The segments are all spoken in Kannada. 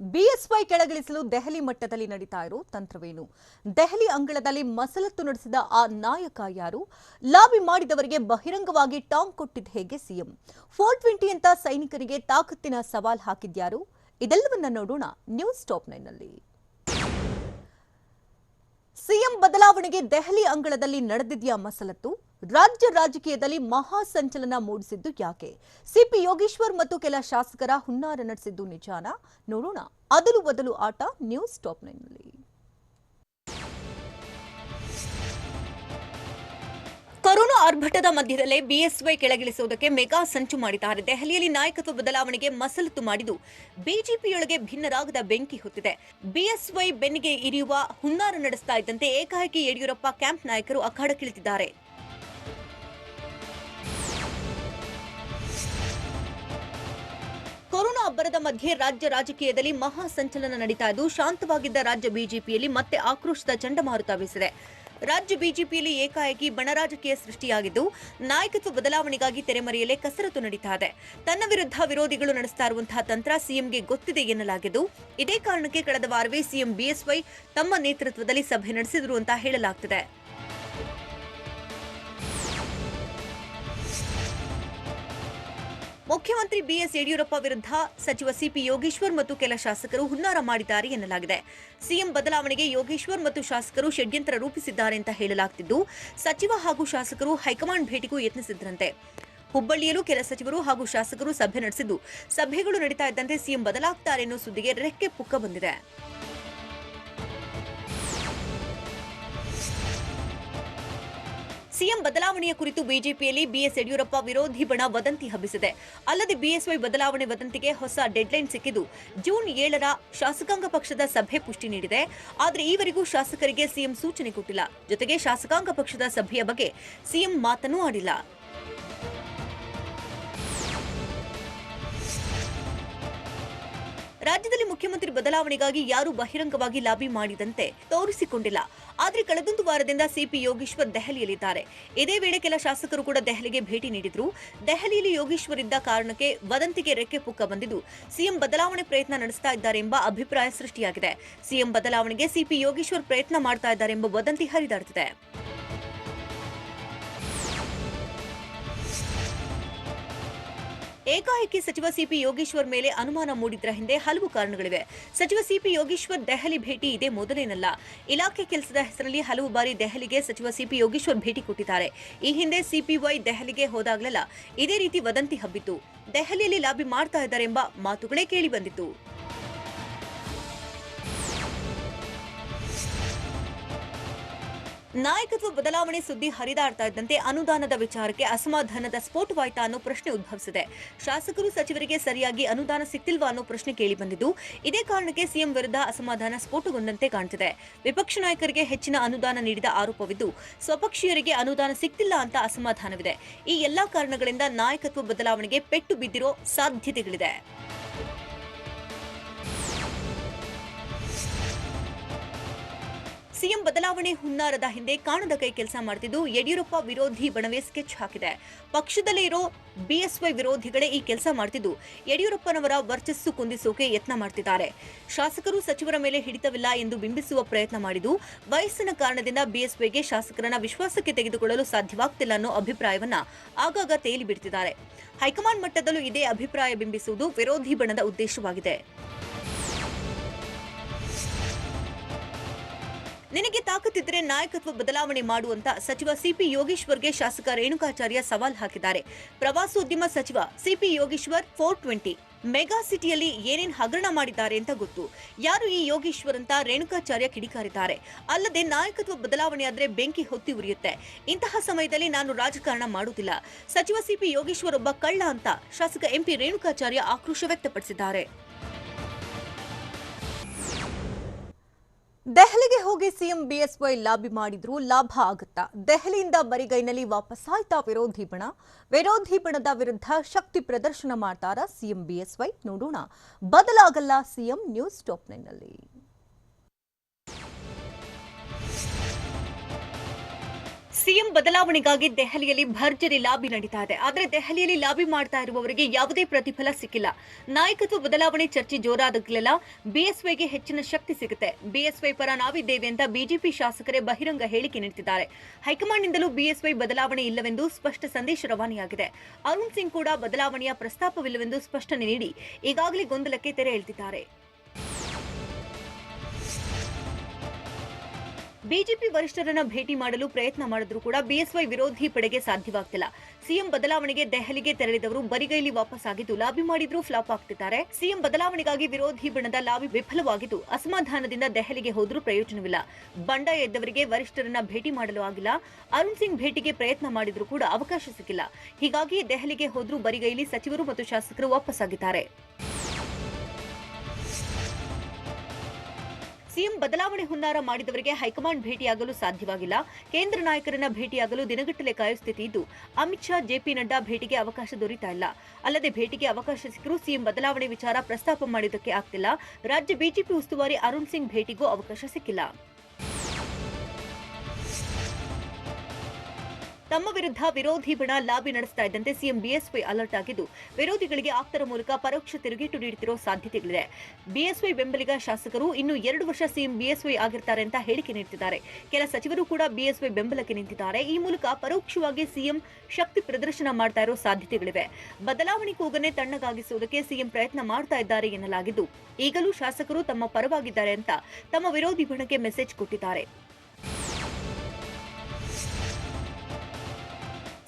ಬಿಎಸ್ವೈ ಕೆಳಗಿಳಿಸಲು ದೆಹಲಿ ಮಟ್ಟದಲ್ಲಿ ನಡೀತಾ ಇರೋ ತಂತ್ರವೇನು? ದೆಹಲಿ ಅಂಗಳದಲ್ಲಿ ಮಸಲತ್ತು ನಡೆಸಿದ ಆ ನಾಯಕ ಯಾರು? ಲಾಬಿ ಮಾಡಿದವರಿಗೆ ಬಹಿರಂಗವಾಗಿ ಟಾಂಗ್ ಕೊಟ್ಟಿದ್ದ ಹೇಗೆ ಸಿಎಂ? 420 ಅಂತ ಸೈನಿಕರಿಗೆ ತಾಕತ್ತಿನ ಸವಾಲ್ ಹಾಕಿದ್ಯಾರು? ಇದೆಲ್ಲವನ್ನ ನೋಡೋಣ ನ್ಯೂಸ್ ಟಾಪ್ 9 ನಲ್ಲಿ. ಸಿಎಂ ಬದಲಾವಣೆಗೆ ದೆಹಲಿ ಅಂಗಳದಲ್ಲಿ ನಡೆದಿದ್ಯಾ ಮಸಲತ್ತು? ರಾಜ್ಯ ರಾಜಕೀಯದಲ್ಲಿ ಮಹಾ ಸಂಚಲನ ಮೂಡಿಸಿದ್ದು ಯಾಕೆ? ಸಿಪಿ ಯೋಗೇಶ್ವರ್ ಮತ್ತು ಕೆಲ ಶಾಸಕರ ಹುನ್ನಾರ ನಡೆಸಿದ್ದು ನಿಜಾನಾ? ನೋಡೋಣ ಅದಲು ಬದಲು ಆಟ ನ್ಯೂಸ್ ಟಾಪ್ 9 ನಲ್ಲಿ. ಕೊರೋನಾ ಆರ್ಭಟದ ಮಧ್ಯದಲ್ಲೇ ಬಿಎಸ್ವೈ ಕೆಳಗಿಳಿಸುವುದಕ್ಕೆ ಮೆಗಾ ಸಂಚು ಮಾಡಿದ್ದಾರೆ. ದೆಹಲಿಯಲ್ಲಿ ನಾಯಕತ್ವ ಬದಲಾವಣೆಗೆ ಮಸಲತ್ತು ಮಾಡಿದ್ದು ಬಿಜೆಪಿಯೊಳಗೆ ಭಿನ್ನರಾಗದ ಬೆಂಕಿ ಹೊತ್ತಿದೆ. ಬಿಎಸ್ವೈ ಬೆನ್ನಿಗೆ ಇರಿಯುವ ಹುನ್ನಾರ ನಡೆಸ್ತಾ ಇದ್ದಂತೆ ಏಕಾಏಕಿ ಯಡಿಯೂರಪ್ಪ ಕ್ಯಾಂಪ್ ನಾಯಕರು ಅಖಾಡಕ್ಕಿಳಿದಿದ್ದಾರೆ. ಕೊರೋನಾ ಅಬ್ಬರದ ಮಧ್ಯೆ ರಾಜ್ಯ ರಾಜಕೀಯದಲ್ಲಿ ಮಹಾ ಸಂಚಲನ ನಡೀತಾ ಇದ್ದು ಶಾಂತವಾಗಿದ್ದ ರಾಜ್ಯ ಬಿಜೆಪಿಯಲ್ಲಿ ಮತ್ತೆ ಆಕ್ರೋಶದ ಚಂಡಮಾರುತ ಬೀಸಿದೆ. ರಾಜ್ಯ ಬಿಜೆಪಿಯಲ್ಲಿ ಏಕಾಏಕಿ ಬಣರಾಜಕೀಯ ಸೃಷ್ಟಿಯಾಗಿದ್ದು ನಾಯಕತ್ವ ಬದಲಾವಣೆಗಾಗಿ ತೆರೆಮರೆಯಲ್ಲೇ ಕಸರತ್ತು ನಡೀತಾ ಇದೆ. ತನ್ನ ವಿರುದ್ಧ ವಿರೋಧಿಗಳು ನಡೆಸ್ತಾ ಇರುವಂತಹ ತಂತ್ರ ಸಿಎಂಗೆ ಗೊತ್ತಿದೆ ಎನ್ನಲಾಗಿದ್ದು ಇದೇ ಕಾರಣಕ್ಕೆ ಕಳೆದ ವಾರವೇ ಸಿಎಂ ಬಿಎಸ್ವೈ ತಮ್ಮ ನೇತೃತ್ವದಲ್ಲಿ ಸಭೆ ನಡೆಸಿದರು ಅಂತ ಹೇಳಲಾಗ್ತಿದೆ. ಮುಖ್ಯಮಂತ್ರಿ ಬಿಎಸ್ ಯಡಿಯೂರಪ್ಪ ವಿರುದ್ಧ ಸಚಿವ ಸಿಪಿ ಯೋಗೇಶ್ವರ್ ಮತ್ತು ಕೆಲ ಶಾಸಕರು ಹುನ್ನಾರ ಮಾಡಿದ್ದಾರೆ ಎನ್ನಲಾಗಿದೆ. ಸಿಎಂ ಬದಲಾವಣೆಗೆ ಯೋಗೇಶ್ವರ್ ಮತ್ತು ಶಾಸಕರು ಷಡ್ಯಂತ್ರ ರೂಪಿಸಿದ್ದಾರೆ ಅಂತ ಹೇಳಲಾಗುತ್ತಿದ್ದು ಸಚಿವ ಹಾಗೂ ಶಾಸಕರು ಹೈಕಮಾಂಡ್ ಭೇಟಿಗೂ ಯತ್ನಿಸಿದ್ರಂತೆ. ಹುಬ್ಬಳ್ಳಿಯಲ್ಲೂ ಕೆಲ ಸಚಿವರು ಹಾಗೂ ಶಾಸಕರು ಸಭೆ ನಡೆಸಿದ್ದು ಸಭೆಗಳು ನಡೀತಾ ಇದ್ದಂತೆ ಸಿಎಂ ಬದಲಾಗ್ತಾರೆ ಎನ್ನುವ ಸುದ್ದಿಗೆ ರೆಕ್ಕೆ ಪುಕ್ಕ ಬಂದಿದೆ. ಸಿಎಂ ಬದಲಾವಣೆಯ ಕುರಿತು ಬಿಜೆಪಿಯಲ್ಲಿ ಬಿಎಸ್ ಯಡಿಯೂರಪ್ಪ ವಿರೋಧಿ ಬಣ ವದಂತಿ ಹಬ್ಬಿಸಿದೆ. ಅಲ್ಲದೆ ಬಿಎಸ್ವೈ ಬದಲಾವಣೆ ವದಂತಿಗೆ ಹೊಸ ಡೆಡ್ಲೈನ್ ಸಿಕ್ಕಿದ್ದು ಜೂನ್ 7ರ ಶಾಸಕಾಂಗ ಪಕ್ಷದ ಸಭೆ ಪುಷ್ಟಿ ನೀಡಿದೆ. ಆದರೆ ಈವರೆಗೂ ಶಾಸಕರಿಗೆ ಸಿಎಂ ಸೂಚನೆ ಕೊಟ್ಟಿಲ್ಲ. ಜೊತೆಗೆ ಶಾಸಕಾಂಗ ಪಕ್ಷದ ಸಭೆಯ ಬಗ್ಗೆ ಸಿಎಂ ಮಾತನ್ನೂ ಆಡಿಲ್ಲ. ರಾಜ್ಯದಲ್ಲಿ ಮುಖ್ಯಮಂತ್ರಿ ಬದಲಾವಣೆಗಾಗಿ ಯಾರೂ ಬಹಿರಂಗವಾಗಿ ಲಾಬಿ ಮಾಡಿದಂತೆ ತೋರಿಸಿಕೊಂಡಿಲ್ಲ. ಆದರೆ ಕಳೆದೊಂದು ವಾರದಿಂದ ಸಿಪಿ ಯೋಗೇಶ್ವರ್ ದೆಹಲಿಯಲ್ಲಿದ್ದಾರೆ. ಇದೇ ವೇಳೆ ಕೆಲ ಶಾಸಕರು ಕೂಡ ದೆಹಲಿಗೆ ಭೇಟಿ ನೀಡಿದ್ರು. ದೆಹಲಿಯಲ್ಲಿ ಯೋಗೇಶ್ವರ್ ಇದ್ದ ಕಾರಣಕ್ಕೆ ವದಂತಿಗೆ ರೆಕ್ಕೆ ಪುಕ್ಕ ಬಂದಿದ್ದು ಸಿಎಂ ಬದಲಾವಣೆ ಪ್ರಯತ್ನ ನಡೆಸ್ತಾ ಇದ್ದಾರೆ ಎಂಬ ಅಭಿಪ್ರಾಯ ಸೃಷ್ಟಿಯಾಗಿದೆ. ಸಿಎಂ ಬದಲಾವಣೆಗೆ ಸಿಪಿ ಯೋಗೇಶ್ವರ್ ಪ್ರಯತ್ನ ಮಾಡ್ತಾ ಇದ್ದಾರೆ ಎಂಬ ವದಂತಿ ಹರಿದಾಡ್ತಿದೆ. ಏಕಾಏಕಿ ಸಚಿವ ಸಿಪಿ ಯೋಗೇಶ್ವರ್ ಮೇಲೆ ಅನುಮಾನ ಮೂಡಿದ್ರ ಹಿಂದೆ ಹಲವು ಕಾರಣಗಳಿವೆ. ಸಚಿವ ಸಿಪಿ ಯೋಗೇಶ್ವರ್ ದೆಹಲಿ ಭೇಟಿ ಇದೇ ಮೊದಲೇನಲ್ಲ. ಇಲಾಖೆ ಕೆಲಸದ ಹೆಸರಲ್ಲಿ ಹಲವು ಬಾರಿ ದೆಹಲಿಗೆ ಸಚಿವ ಸಿಪಿ ಯೋಗೇಶ್ವರ್ ಭೇಟಿ ಕೊಟ್ಟಿದ್ದಾರೆ. ಈ ಹಿಂದೆ ಸಿಪಿವೈ ದೆಹಲಿಗೆ ಹೋದಾಗಲೆಲ್ಲ ಇದೇ ರೀತಿ ವದಂತಿ ಹಬ್ಬಿತ್ತು. ದೆಹಲಿಯಲ್ಲಿ ಲಾಬಿ ಮಾಡ್ತಾ ಇದ್ದಾರೆ ಎಂಬ ಮಾತುಗಳೇ ಕೇಳಿ ಬಂದಿತ್ತು. ನಾಯಕತ್ವ ಬದಲಾವಣೆ ಸುದ್ದಿ ಹರಿದಾಡ್ತಾ ಇದ್ದಂತೆ ಅನುದಾನದ ವಿಚಾರಕ್ಕೆ ಅಸಮಾಧಾನದ ಸ್ಫೋಟವಾಯ್ತಾ ಅನ್ನೋ ಪ್ರಶ್ನೆ ಉದ್ಭವಿಸಿದೆ. ಶಾಸಕರು ಸಚಿವರಿಗೆ ಸರಿಯಾಗಿ ಅನುದಾನ ಸಿಕ್ತಿಲ್ವಾ ಅನ್ನೋ ಪ್ರಶ್ನೆ ಕೇಳಿಬಂದಿದ್ದು ಇದೇ ಕಾರಣಕ್ಕೆ ಸಿಎಂ ವಿರುದ್ಧ ಅಸಮಾಧಾನ ಸ್ಫೋಟಗೊಂಡಂತೆ ಕಾಣ್ತಿದೆ. ವಿಪಕ್ಷ ನಾಯಕರಿಗೆ ಹೆಚ್ಚಿನ ಅನುದಾನ ನೀಡಿದ ಆರೋಪವಿದ್ದು ಸ್ವಪಕ್ಷೀಯರಿಗೆ ಅನುದಾನ ಸಿಕ್ತಿಲ್ಲ ಅಂತ ಅಸಮಾಧಾನವಿದೆ. ಈ ಎಲ್ಲಾ ಕಾರಣಗಳಿಂದ ನಾಯಕತ್ವ ಬದಲಾವಣೆಗೆ ಪೆಟ್ಟು ಬಿದ್ದಿರೋ ಸಾಧ್ಯತೆಗಳಿದೆ. ಸಿಎಂ ಬದಲಾವಣೆ ಹುನ್ನಾರದ ಹಿಂದೆ ಕಾಣದ ಕೈ ಕೆಲಸ ಮಾಡುತ್ತಿದ್ದು ಯಡಿಯೂರಪ್ಪ ವಿರೋಧಿ ಬಣವೇ ಸ್ಕೆಚ್ ಹಾಕಿದೆ. ಪಕ್ಷದಲ್ಲೇ ಇರೋ ಬಿಎಸ್ವೈ ವಿರೋಧಿಗಳೇ ಈ ಕೆಲಸ ಮಾಡುತ್ತಿದ್ದು ಯಡಿಯೂರಪ್ಪನವರ ವರ್ಚಸ್ಸು ಕುಂದಿಸೋಕೆ ಯತ್ನ ಮಾಡ್ತಿದ್ದಾರೆ. ಶಾಸಕರು ಸಚಿವರ ಮೇಲೆ ಹಿಡಿತವಿಲ್ಲ ಎಂದು ಬಿಂಬಿಸುವ ಪ್ರಯತ್ನ ಮಾಡಿದ್ದು ವಯಸ್ಸಿನ ಕಾರಣದಿಂದ ಬಿಎಸ್ವೈಗೆ ಶಾಸಕರನ್ನ ವಿಶ್ವಾಸಕ್ಕೆ ತೆಗೆದುಕೊಳ್ಳಲು ಸಾಧ್ಯವಾಗ್ತಿಲ್ಲ ಅನ್ನೋ ಅಭಿಪ್ರಾಯವನ್ನ ಆಗಾಗ ತೇಲಿ ಬಿಡ್ತಿದ್ದಾರೆ. ಹೈಕಮಾಂಡ್ ಮಟ್ಟದಲ್ಲೂ ಇದೇ ಅಭಿಪ್ರಾಯ ಬಿಂಬಿಸುವುದು ವಿರೋಧಿ ಬಣದ ಉದ್ದೇಶವಾಗಿದೆ. ನಿನಗೆ ತಾಕತ್ತಿದ್ರೆ ನಾಯಕತ್ವ ಬದಲಾವಣೆ ಮಾಡುವಂತ ಸಚಿವ ಸಿಪಿ ಯೋಗೇಶ್ವರ್ಗೆ ಶಾಸಕ ರೇಣುಕಾಚಾರ್ಯ ಸವಾಲ್ ಹಾಕಿದ್ದಾರೆ. ಪ್ರವಾಸೋದ್ಯಮ ಸಚಿವ ಸಿಪಿ ಯೋಗೇಶ್ವರ್ 420 ಮೆಗಾ ಸಿಟಿಯಲ್ಲಿ ಏನೇನ್ ಹಗರಣ ಮಾಡಿದ್ದಾರೆ ಅಂತ ಗೊತ್ತು. ಯಾರು ಈ ಯೋಗೇಶ್ವರ್ ಅಂತ ರೇಣುಕಾಚಾರ್ಯ ಕಿಡಿಕಾರಿದ್ದಾರೆ. ಅಲ್ಲದೆ ನಾಯಕತ್ವ ಬದಲಾವಣೆಯಾದ್ರೆ ಬೆಂಕಿ ಹೊತ್ತಿ ಉರಿಯುತ್ತೆ. ಇಂತಹ ಸಮಯದಲ್ಲಿ ನಾನು ರಾಜಕಾರಣ ಮಾಡುತ್ತಿಲ್ಲ. ಸಚಿವ ಸಿಪಿ ಯೋಗೇಶ್ವರ್ ಒಬ್ಬ ಕಳ್ಳ ಅಂತ ಶಾಸಕ ಎಂಪಿ ರೇಣುಕಾಚಾರ್ಯ ಆಕ್ರೋಶ ವ್ಯಕ್ತಪಡಿಸಿದ್ದಾರೆ. ದೆಹಲಿಗೆ ಹೋಗಿ ಸಿಎಂ ಬಿಎಸ್ವೈ ಲಾಬಿ ಮಾಡಿದ್ರು ಲಾಭ ಆಗುತ್ತಾ? ದೆಹಲಿಯಿಂದ ಬರಿಗೈನಲ್ಲಿ ವಾಪಸ್ ಆಯ್ತಾ ವಿರೋಧಿ ಬಣ? ವಿರೋಧಿ ಬಣದ ವಿರುದ್ಧ ಶಕ್ತಿ ಪ್ರದರ್ಶನ ಮಾಡ್ತಾರಾ ಸಿಎಂ ಬಿಎಸ್ವೈ? ನೋಡೋಣ ಬದಲಾಗಲ್ಲ ಸಿಎಂ ನ್ಯೂಸ್ ಟಾಪ್ 9 ನಲ್ಲಿ. ಸಿಎಂ ಬದಲಾವಣೆಗಾಗಿ ದೆಹಲಿಯಲ್ಲಿ ಭರ್ಜರಿ ಲಾಬಿ ನಡೀತಾ ಇದೆ. ಆದರೆ ದೆಹಲಿಯಲ್ಲಿ ಲಾಬಿ ಮಾಡ್ತಾ ಇರುವವರಿಗೆ ಯಾವುದೇ ಪ್ರತಿಫಲ ಸಿಕ್ಕಿಲ್ಲ. ನಾಯಕತ್ವ ಬದಲಾವಣೆ ಚರ್ಚೆ ಜೋರಾದಾಗಲೆಲ್ಲ ಬಿಎಸ್ವೈಗೆ ಹೆಚ್ಚಿನ ಶಕ್ತಿ ಸಿಗುತ್ತೆ. ಬಿಎಸ್ವೈ ಪರ ನಾವಿದ್ದೇವೆ ಅಂತ ಬಿಜೆಪಿ ಶಾಸಕರೇ ಬಹಿರಂಗ ಹೇಳಿಕೆ ನೀಡುತ್ತಿದ್ದಾರೆ. ಹೈಕಮಾಂಡ್ನಿಂದಲೂ ಬಿಎಸ್ವೈ ಬದಲಾವಣೆ ಇಲ್ಲವೆಂದು ಸ್ಪಷ್ಟ ಸಂದೇಶ ರವಾನೆಯಾಗಿದೆ. ಅರುಣ್ ಸಿಂಗ್ ಕೂಡ ಬದಲಾವಣೆಯ ಪ್ರಸ್ತಾಪವಿಲ್ಲವೆಂದು ಸ್ಪಷ್ಟನೆ ನೀಡಿ ಈಗಾಗಲೇ ಗೊಂದಲಕ್ಕೆ ತೆರೆ ಎಳೆದಿದ್ದಾರೆ. ಬಿಜೆಪಿ ವರಿಷ್ಠರನ್ನ ಭೇಟಿ ಮಾಡಲು ಪ್ರಯತ್ನ ಮಾಡಿದ್ರೂ ಕೂಡ ಬಿಎಸ್ವೈ ವಿರೋಧಿ ಪಡೆಗೆ ಸಾಧ್ಯವಾಗ್ತಿಲ್ಲ. ಸಿಎಂ ಬದಲಾವಣೆಗೆ ದೆಹಲಿಗೆ ತೆರಳಿದವರು ಬರಿಗೈಲಿ ವಾಪಸ್ ಆಗಿದ್ದು ಲಾಬಿ ಮಾಡಿದ್ರೂ ಫ್ಲಾಪ್ ಆಗ್ತಿದ್ದಾರೆ. ಸಿಎಂ ಬದಲಾವಣೆಗಾಗಿ ವಿರೋಧಿ ಬಣದ ಲಾಬಿ ವಿಫಲವಾಗಿದ್ದು ಅಸಮಾಧಾನದಿಂದ ದೆಹಲಿಗೆ ಹೋದ್ರೂ ಪ್ರಯೋಜನವಿಲ್ಲ. ಬಂಡಾಯ ಎದ್ದವರಿಗೆ ವರಿಷ್ಠರನ್ನ ಭೇಟಿ ಮಾಡಲು ಆಗಿಲ್ಲ. ಅರುಣ್ ಸಿಂಗ್ ಭೇಟಿಗೆ ಪ್ರಯತ್ನ ಮಾಡಿದ್ರೂ ಕೂಡ ಅವಕಾಶ ಸಿಕ್ಕಿಲ್ಲ. ಹೀಗಾಗಿ ದೆಹಲಿಗೆ ಹೋದ್ರೂ ಬರಿಗೈಲಿ ಸಚಿವರು ಮತ್ತು ಶಾಸಕರು ವಾಪಸ್ ಆಗಿದ್ದಾರೆ. ಸಿಎಂ ಬದಲಾವಣೆ ಹುನ್ನಾರ ಮಾಡಿದವರಿಗೆ ಹೈಕಮಾಂಡ್ ಭೇಟಿಯಾಗಲು ಸಾಧ್ಯವಾಗಿಲ್ಲ. ಕೇಂದ್ರ ನಾಯಕರನ್ನ ಭೇಟಿಯಾಗಲು ದಿನಗಟ್ಟಲೆ ಕಾಯುವ ಸ್ಥಿತಿ ಇದ್ದು ಅಮಿತ್ ಶಾ, ಜೆಪಿ ನಡ್ಡಾ ಭೇಟಿಗೆ ಅವಕಾಶ ದೊರೀತಾ ಇಲ್ಲ. ಅಲ್ಲದೆ ಭೇಟಿಗೆ ಅವಕಾಶ ಸಿಕ್ಕರೂ ಸಿಎಂ ಬದಲಾವಣೆ ವಿಚಾರ ಪ್ರಸ್ತಾಪ ಮಾಡುವುದಕ್ಕೆ ಆಗ್ತಿಲ್ಲ. ರಾಜ್ಯ ಬಿಜೆಪಿ ಉಸ್ತುವಾರಿ ಅರುಣ್ ಸಿಂಗ್ ಭೇಟಿಗೂ ಅವಕಾಶ ಸಿಕ್ಕಿಲ್ಲ. ತಮ್ಮ ವಿರುದ್ಧ ವಿರೋಧಿ ಬಣ ಲಾಬಿ ನಡೆಸ್ತಾ ಇದ್ದಂತೆ ಸಿಎಂ ಬಿಎಸ್ವೈ ಅಲರ್ಟ್ ಆಗಿದ್ದು ವಿರೋಧಿಗಳಿಗೆ ಆಪ್ತರ ಮೂಲಕ ಪರೋಕ್ಷ ತಿರುಗೇಟು ನೀಡುತ್ತಿರುವ ಸಾಧ್ಯತೆಗಳಿದೆ. ಬಿಎಸ್ವೈ ಬೆಂಬಲಿಗ ಶಾಸಕರು ಇನ್ನು 2 ವರ್ಷ ಸಿಎಂ ಬಿಎಸ್ವೈ ಆಗಿರ್ತಾರೆ ಅಂತ ಹೇಳಿಕೆ ನೀಡುತ್ತಿದ್ದಾರೆ. ಕೆಲ ಸಚಿವರು ಕೂಡ ಬಿಎಸ್ವೈ ಬೆಂಬಲಕ್ಕೆ ನಿಂತಿದ್ದಾರೆ. ಈ ಮೂಲಕ ಪರೋಕ್ಷವಾಗಿ ಸಿಎಂ ಶಕ್ತಿ ಪ್ರದರ್ಶನ ಮಾಡ್ತಾ ಇರೋ ಸಾಧ್ಯತೆಗಳಿವೆ. ಬದಲಾವಣೆ ಕೂಗನ್ನೇ ತಣ್ಣಗಾಗಿಸುವುದಕ್ಕೆ ಸಿಎಂ ಪ್ರಯತ್ನ ಮಾಡ್ತಾ ಇದ್ದಾರೆ ಎನ್ನಲಾಗಿದ್ದು ಈಗಲೂ ಶಾಸಕರು ತಮ್ಮ ಪರವಾಗಿದ್ದಾರೆ ಅಂತ ತಮ್ಮ ವಿರೋಧಿ ಬಣಕ್ಕೆ ಮೆಸೇಜ್ ಕೊಟ್ಟಿದ್ದಾರೆ.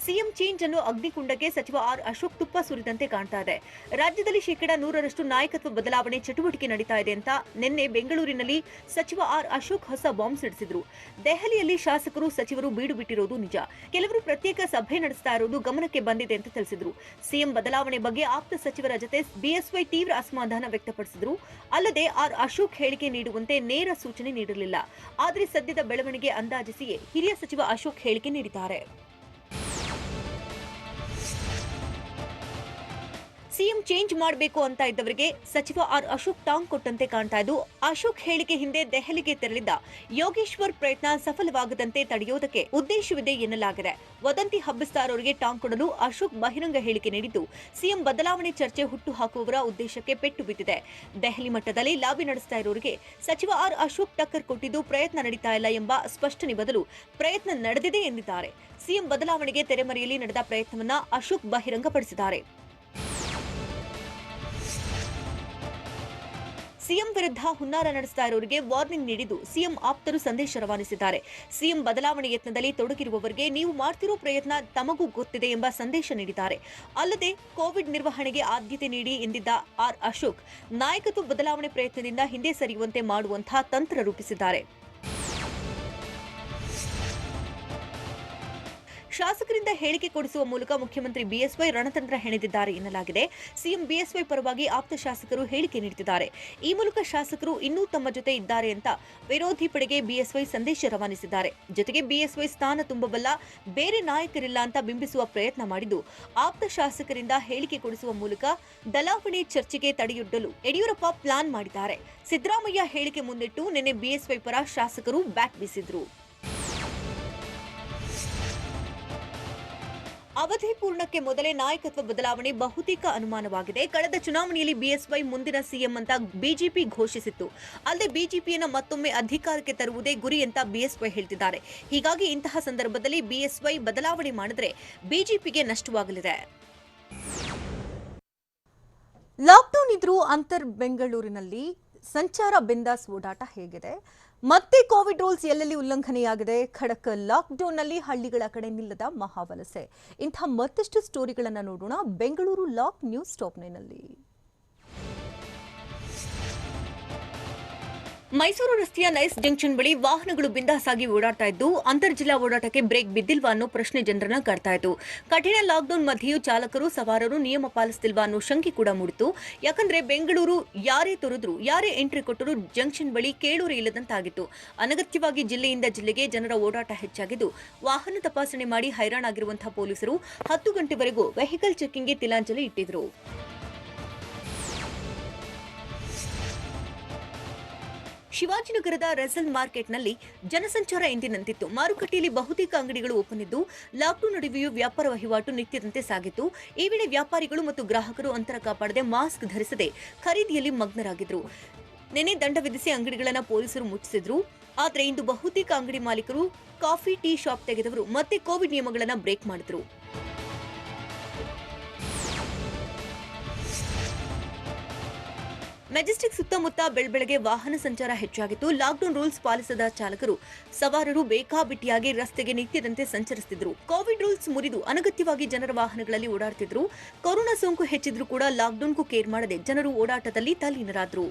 ಸಿಎಂ ಚೇಂಜ್ ಅನ್ನು ಅಗ್ನಿಕುಂಡಕ್ಕೆ ಸಚಿವ ಆರ್ ಅಶೋಕ್ ತುಪ್ಪ ಸುರಿದಂತೆ ಕಾಣ್ತಾ ಇದೆ. ರಾಜ್ಯದಲ್ಲಿ 100% ನಾಯಕತ್ವ ಬದಲಾವಣೆ ಚಟುವಟಿಕೆ ನಡೀತಾ ಇದೆ ಅಂತ ನಿನ್ನೆ ಬೆಂಗಳೂರಿನಲ್ಲಿ ಸಚಿವ ಆರ್ ಅಶೋಕ್ ಹೊಸ ಬಾಂಬ್ ಸಿಡಿಸಿದ್ರು. ದೆಹಲಿಯಲ್ಲಿ ಶಾಸಕರು ಸಚಿವರು ಬೀಡು ಬಿಟ್ಟಿರೋದು ನಿಜ. ಕೆಲವರು ಪ್ರತ್ಯೇಕ ಸಭೆ ನಡೆಸ್ತಾ ಇರೋದು ಗಮನಕ್ಕೆ ಬಂದಿದೆ ಅಂತ ತಿಳಿಸಿದ್ರು. ಸಿಎಂ ಬದಲಾವಣೆ ಬಗ್ಗೆ ಆಪ್ತ ಸಚಿವರ ಜೊತೆ ಬಿಎಸ್ವೈ ತೀವ್ರ ಅಸಮಾಧಾನ ವ್ಯಕ್ತಪಡಿಸಿದ್ರು. ಅಲ್ಲದೆ ಆರ್ ಅಶೋಕ್ ಹೇಳಿಕೆ ನೀಡುವಂತೆ ನೇರ ಸೂಚನೆ ನೀಡಿರಲಿಲ್ಲ. ಆದರೆ ಸದ್ಯದ ಬೆಳವಣಿಗೆ ಅಂದಾಜಿಸಿಯೇ ಹಿರಿಯ ಸಚಿವ ಅಶೋಕ್ ಹೇಳಿಕೆ ನೀಡಿದ್ದಾರೆ. ಸಿಎಂ ಚೇಂಜ್ ಮಾಡಬೇಕು ಅಂತ ಇದ್ದವರಿಗೆ ಸಚಿವ ಆರ್ ಅಶೋಕ್ ಟಾಂಗ್ ಕೊಟ್ಟಂತೆ ಕಾಣ್ತಾ ಇದ್ದು ಅಶೋಕ್ ಹೇಳಿಕೆ ಹಿಂದೆ ದೆಹಲಿಗೆ ತೆರಳಿದ್ದ ಯೋಗೇಶ್ವರ್ ಪ್ರಯತ್ನ ಸಫಲವಾಗದಂತೆ ತಡೆಯುವುದಕ್ಕೆ ಉದ್ದೇಶವಿದೆ ಎನ್ನಲಾಗಿದೆ. ವದಂತಿ ಹಬ್ಬಿಸ್ತಾ ಇರೋರಿಗೆ ಟಾಂಗ್ ಕೊಡಲು ಅಶೋಕ್ ಬಹಿರಂಗ ಹೇಳಿಕೆ ನೀಡಿದ್ದು ಸಿಎಂ ಬದಲಾವಣೆ ಚರ್ಚೆ ಹುಟ್ಟು ಹಾಕುವವರ ಉದ್ದೇಶಕ್ಕೆ ಪೆಟ್ಟು ಬಿದ್ದಿದೆ. ದೆಹಲಿ ಮಟ್ಟದಲ್ಲಿ ಲಾಬಿ ನಡೆಸ್ತಾ ಇರೋರಿಗೆ ಸಚಿವ ಆರ್ ಅಶೋಕ್ ಟಕ್ಕರ್ ಕೊಟ್ಟಿದ್ದು ಪ್ರಯತ್ನ ನಡೀತಾ ಇಲ್ಲ ಎಂಬ ಸ್ಪಷ್ಟನೆ ಬದಲು ಪ್ರಯತ್ನ ನಡೆದಿದೆ ಎಂದಿದ್ದಾರೆ. ಸಿಎಂ ಬದಲಾವಣೆಗೆ ತೆರೆಮರೆಯಲ್ಲಿ ನಡೆದ ಪ್ರಯತ್ನವನ್ನ ಅಶೋಕ್ ಬಹಿರಂಗಪಡಿಸಿದ್ದಾರೆ. ಸಿಎಂ ವಿರುದ್ಧ ಹುನ್ನಾರ ನಡೆಸ್ತಾ ಇರೋರಿಗೆ ವಾರ್ನಿಂಗ್ ನೀಡಿದ್ದು ಸಿಎಂ ಆಪ್ತರು ಸಂದೇಶ ರವಾನಿಸಿದ್ದಾರೆ. ಸಿಎಂ ಬದಲಾವಣೆ ಯತ್ನದಲ್ಲಿ ತೊಡಗಿರುವವರಿಗೆ ನೀವು ಮಾಡ್ತಿರೋ ಪ್ರಯತ್ನ ತಮಗೂ ಗೊತ್ತಿದೆ ಎಂಬ ಸಂದೇಶ ನೀಡಿದ್ದಾರೆ. ಅಲ್ಲದೆ ಕೋವಿಡ್ ನಿರ್ವಹಣೆಗೆ ಆದ್ಯತೆ ನೀಡಿ ಎಂದಿದ್ದ ಆರ್ ಅಶೋಕ್ ನಾಯಕತ್ವ ಬದಲಾವಣೆ ಪ್ರಯತ್ನದಿಂದ ಹಿಂದೆ ಸರಿಯುವಂತೆ ಮಾಡುವಂತಹ ತಂತ್ರ ರೂಪಿಸಿದ್ದಾರೆ. ಶಾಸಕರಿಂದ ಹೇಳಿಕೆ ಕೊಡಿಸುವ ಮೂಲಕ ಮುಖ್ಯಮಂತ್ರಿ ಬಿಎಸ್ವೈ ರಣತಂತ್ರ ಹೆಣೆದಿದ್ದಾರೆ ಎನ್ನಲಾಗಿದೆ. ಸಿಎಂ ಬಿಎಸ್ವೈ ಪರವಾಗಿ ಆಪ್ತ ಶಾಸಕರು ಹೇಳಿಕೆ ನೀಡುತ್ತಿದ್ದಾರೆ. ಈ ಮೂಲಕ ಶಾಸಕರು ಇನ್ನೂ ತಮ್ಮ ಜೊತೆ ಇದ್ದಾರೆ ಅಂತ ವಿರೋಧಿ ಪಡೆಗೆ ಬಿಎಸ್ವೈ ಸಂದೇಶ ರವಾನಿಸಿದ್ದಾರೆ. ಜೊತೆಗೆ ಬಿಎಸ್ವೈ ಸ್ಥಾನ ತುಂಬಬಲ್ಲ ಬೇರೆ ನಾಯಕರಿಲ್ಲ ಅಂತ ಬಿಂಬಿಸುವ ಪ್ರಯತ್ನ ಮಾಡಿದ್ದು ಆಪ್ತ ಶಾಸಕರಿಂದ ಹೇಳಿಕೆ ಕೊಡಿಸುವ ಮೂಲಕ ಬದಲಾವಣೆ ಚರ್ಚೆಗೆ ತಡೆಯೊಡ್ಡಲು ಯಡಿಯೂರಪ್ಪ ಪ್ಲಾನ್ ಮಾಡಿದ್ದಾರೆ. ಸಿದ್ದರಾಮಯ್ಯ ಹೇಳಿಕೆ ಮುಂದಿಟ್ಟು ನಿನ್ನೆ ಬಿಎಸ್ವೈ ಪರ ಶಾಸಕರು ಬ್ಯಾಟ್ ಬೀಸಿದ್ರು. ಅವಧಿ ಪೂರ್ಣಕ್ಕೆ ಮೊದಲೇ ನಾಯಕತ್ವ ಬದಲಾವಣೆ ಬಹುತೇಕ ಅನುಮಾನವಾಗಿದೆ. ಕಳೆದ ಚುನಾವಣೆಯಲ್ಲಿ ಬಿಎಸ್ವೈ ಮುಂದಿನ ಸಿಎಂ ಅಂತ ಬಿಜೆಪಿ ಘೋಷಿಸಿತ್ತು. ಅಲ್ಲದೆ ಬಿಜೆಪಿಯನ್ನು ಮತ್ತೊಮ್ಮೆ ಅಧಿಕಾರಕ್ಕೆ ತರುವುದೇ ಗುರಿ ಅಂತ ಬಿಎಸ್ವೈ ಹೇಳ್ತಿದ್ದಾರೆ. ಹೀಗಾಗಿ ಇಂತಹ ಸಂದರ್ಭದಲ್ಲಿ ಬಿಎಸ್ವೈ ಬದಲಾವಣೆ ಮಾಡಿದ್ರೆ ಬಿಜೆಪಿಗೆ ನಷ್ಟವಾಗಲಿದೆ. ಲಾಕ್ಡೌನ್ ಇದ್ರೂ ಅಂತರ್ ಬೆಂಗಳೂರಿನಲ್ಲಿ ಸಂಚಾರ ಬಿಂದಾಸ್ ಓಡಾಟ ಹೇಗಿದೆ? ಮತ್ತೆ ಕೋವಿಡ್ ರೂಲ್ಸ್ ಎಲ್ಲೆಲ್ಲಿ ಉಲ್ಲಂಘನೆಯಾಗಿದೆ? ಖಡಕ್ ಲಾಕ್ಡೌನ್ನಲ್ಲಿ ಹಳ್ಳಿಗಳ ಕಡೆ ನಿಲ್ಲದ ಮಹಾವಲಸೆ. ಇಂಥ ಮತ್ತಷ್ಟು ಸ್ಟೋರಿಗಳನ್ನು ನೋಡೋಣ ಬೆಂಗಳೂರು ಲಾಕ್ ನ್ಯೂಸ್ ಟಾಪ್ 9ನಲ್ಲಿ. ಮೈಸೂರು ರಸ್ತೆಯ ನೈಸ್ ಜಂಕ್ಷನ್ ಬಳಿ ವಾಹನಗಳು ಬಿಂದಾಸಾಗಿ ಓಡಾಡ್ತಾ ಇದ್ದು ಅಂತರ್ ಜಿಲ್ಲಾ ಓಡಾಟಕ್ಕೆ ಬ್ರೇಕ್ ಬಿದ್ದಿಲ್ವಾ ಅನ್ನೋ ಪ್ರಶ್ನೆ ಜನರನ್ನ ಕಾಡ್ತಾ ಇತ್ತು. ಕಠಿಣ ಲಾಕ್ಡೌನ್ ಮಧ್ಯೆಯೂ ಚಾಲಕರು ಸವಾರರು ನಿಯಮ ಪಾಲಿಸ್ತಿಲ್ವಾ ಅನ್ನೋ ಶಂಕೆ ಕೂಡ ಮೂಡಿತು. ಯಾಕಂದ್ರೆ ಬೆಂಗಳೂರು ಯಾರೇ ತೊರೆದ್ರು ಯಾರೇ ಎಂಟ್ರಿ ಕೊಟ್ಟರು ಜಂಕ್ಷನ್ ಬಳಿ ಕೇಳೂರೇ ಇಲ್ಲದಂತಾಗಿತ್ತು. ಅನಗತ್ಯವಾಗಿ ಜಿಲ್ಲೆಯಿಂದ ಜಿಲ್ಲೆಗೆ ಜನರ ಓಡಾಟ ಹೆಚ್ಚಾಗಿದ್ದು ವಾಹನ ತಪಾಸಣೆ ಮಾಡಿ ಹೈರಾಣಾಗಿರುವಂತಹ ಪೊಲೀಸರು 10 ಗಂಟೆವರೆಗೂ ವೆಹಿಕಲ್ ಚೆಕಿಂಗ್ಗೆ ತಿಲಾಂಜಲಿ ಇಟ್ಟಿದ್ರು. ಶಿವಾಜಿನಗರದ ರೆಸಲ್ ಮಾರ್ಕೆಟ್ನಲ್ಲಿ ಜನಸಂಚಾರ ಎಂದಿನಂತಿತ್ತು. ಮಾರುಕಟ್ಟೆಯಲ್ಲಿ ಬಹುತೇಕ ಅಂಗಡಿಗಳು ಓಪನ್ ಇದ್ದು, ಲಾಕ್ಡೌನ್ ನಡುವೆಯೂ ವ್ಯಾಪಾರ ವಹಿವಾಟು ನಿತ್ಯದಂತೆ ಸಾಗಿತ್ತು. ಈ ವೇಳೆ ವ್ಯಾಪಾರಿಗಳು ಮತ್ತು ಗ್ರಾಹಕರು ಅಂತರ ಕಾಪಾಡದೆ ಮಾಸ್ಕ್ ಧರಿಸದೆ ಖರೀದಿಯಲ್ಲಿ ಮಗ್ನರಾಗಿದ್ರು. ನಿನ್ನೆ ದಂಡ ವಿಧಿಸಿ ಅಂಗಡಿಗಳನ್ನು ಪೊಲೀಸರು ಮುಚ್ಚಿಸಿದ್ರು. ಆದರೆ ಇಂದು ಬಹುತೇಕ ಅಂಗಡಿ ಮಾಲೀಕರು, ಕಾಫಿ ಟೀ ಶಾಪ್ ತೆಗೆದವರು ಮತ್ತೆ ಕೋವಿಡ್ ನಿಯಮಗಳನ್ನು ಬ್ರೇಕ್ ಮಾಡಿದ್ರು. ಮೆಜೆಸ್ಟಿಕ್ ಸುತ್ತಮುತ್ತ ಬೆಳಬೆಳಗ್ಗೆ ವಾಹನ ಸಂಚಾರ ಹೆಚ್ಚಾಗಿತ್ತು. ಲಾಕ್ಡೌನ್ ರೂಲ್ಸ್ ಪಾಲಿಸದ ಚಾಲಕರು, ಸವಾರರು ಬೇಕಾಬಿಟ್ಟಿಯಾಗಿ ರಸ್ತೆಗೆ ನಿತ್ಯದಂತೆ ಸಂಚರಿಸುತ್ತಿದ್ದರು. ಕೋವಿಡ್ ರೂಲ್ಸ್ ಮುರಿದು ಅನಗತ್ಯವಾಗಿ ಜನರ ವಾಹನಗಳಲ್ಲಿ ಓಡಾಡುತ್ತಿದ್ದರು. ಕೊರೋನಾ ಸೋಂಕು ಹೆಚ್ಚಿದ್ರೂ ಕೂಡ ಲಾಕ್ಡೌನ್ಗೂ ಕೇರ್ ಮಾಡದೆ ಜನರು ಓಡಾಟದಲ್ಲಿ ತಲ್ಲೀನರಾದರು.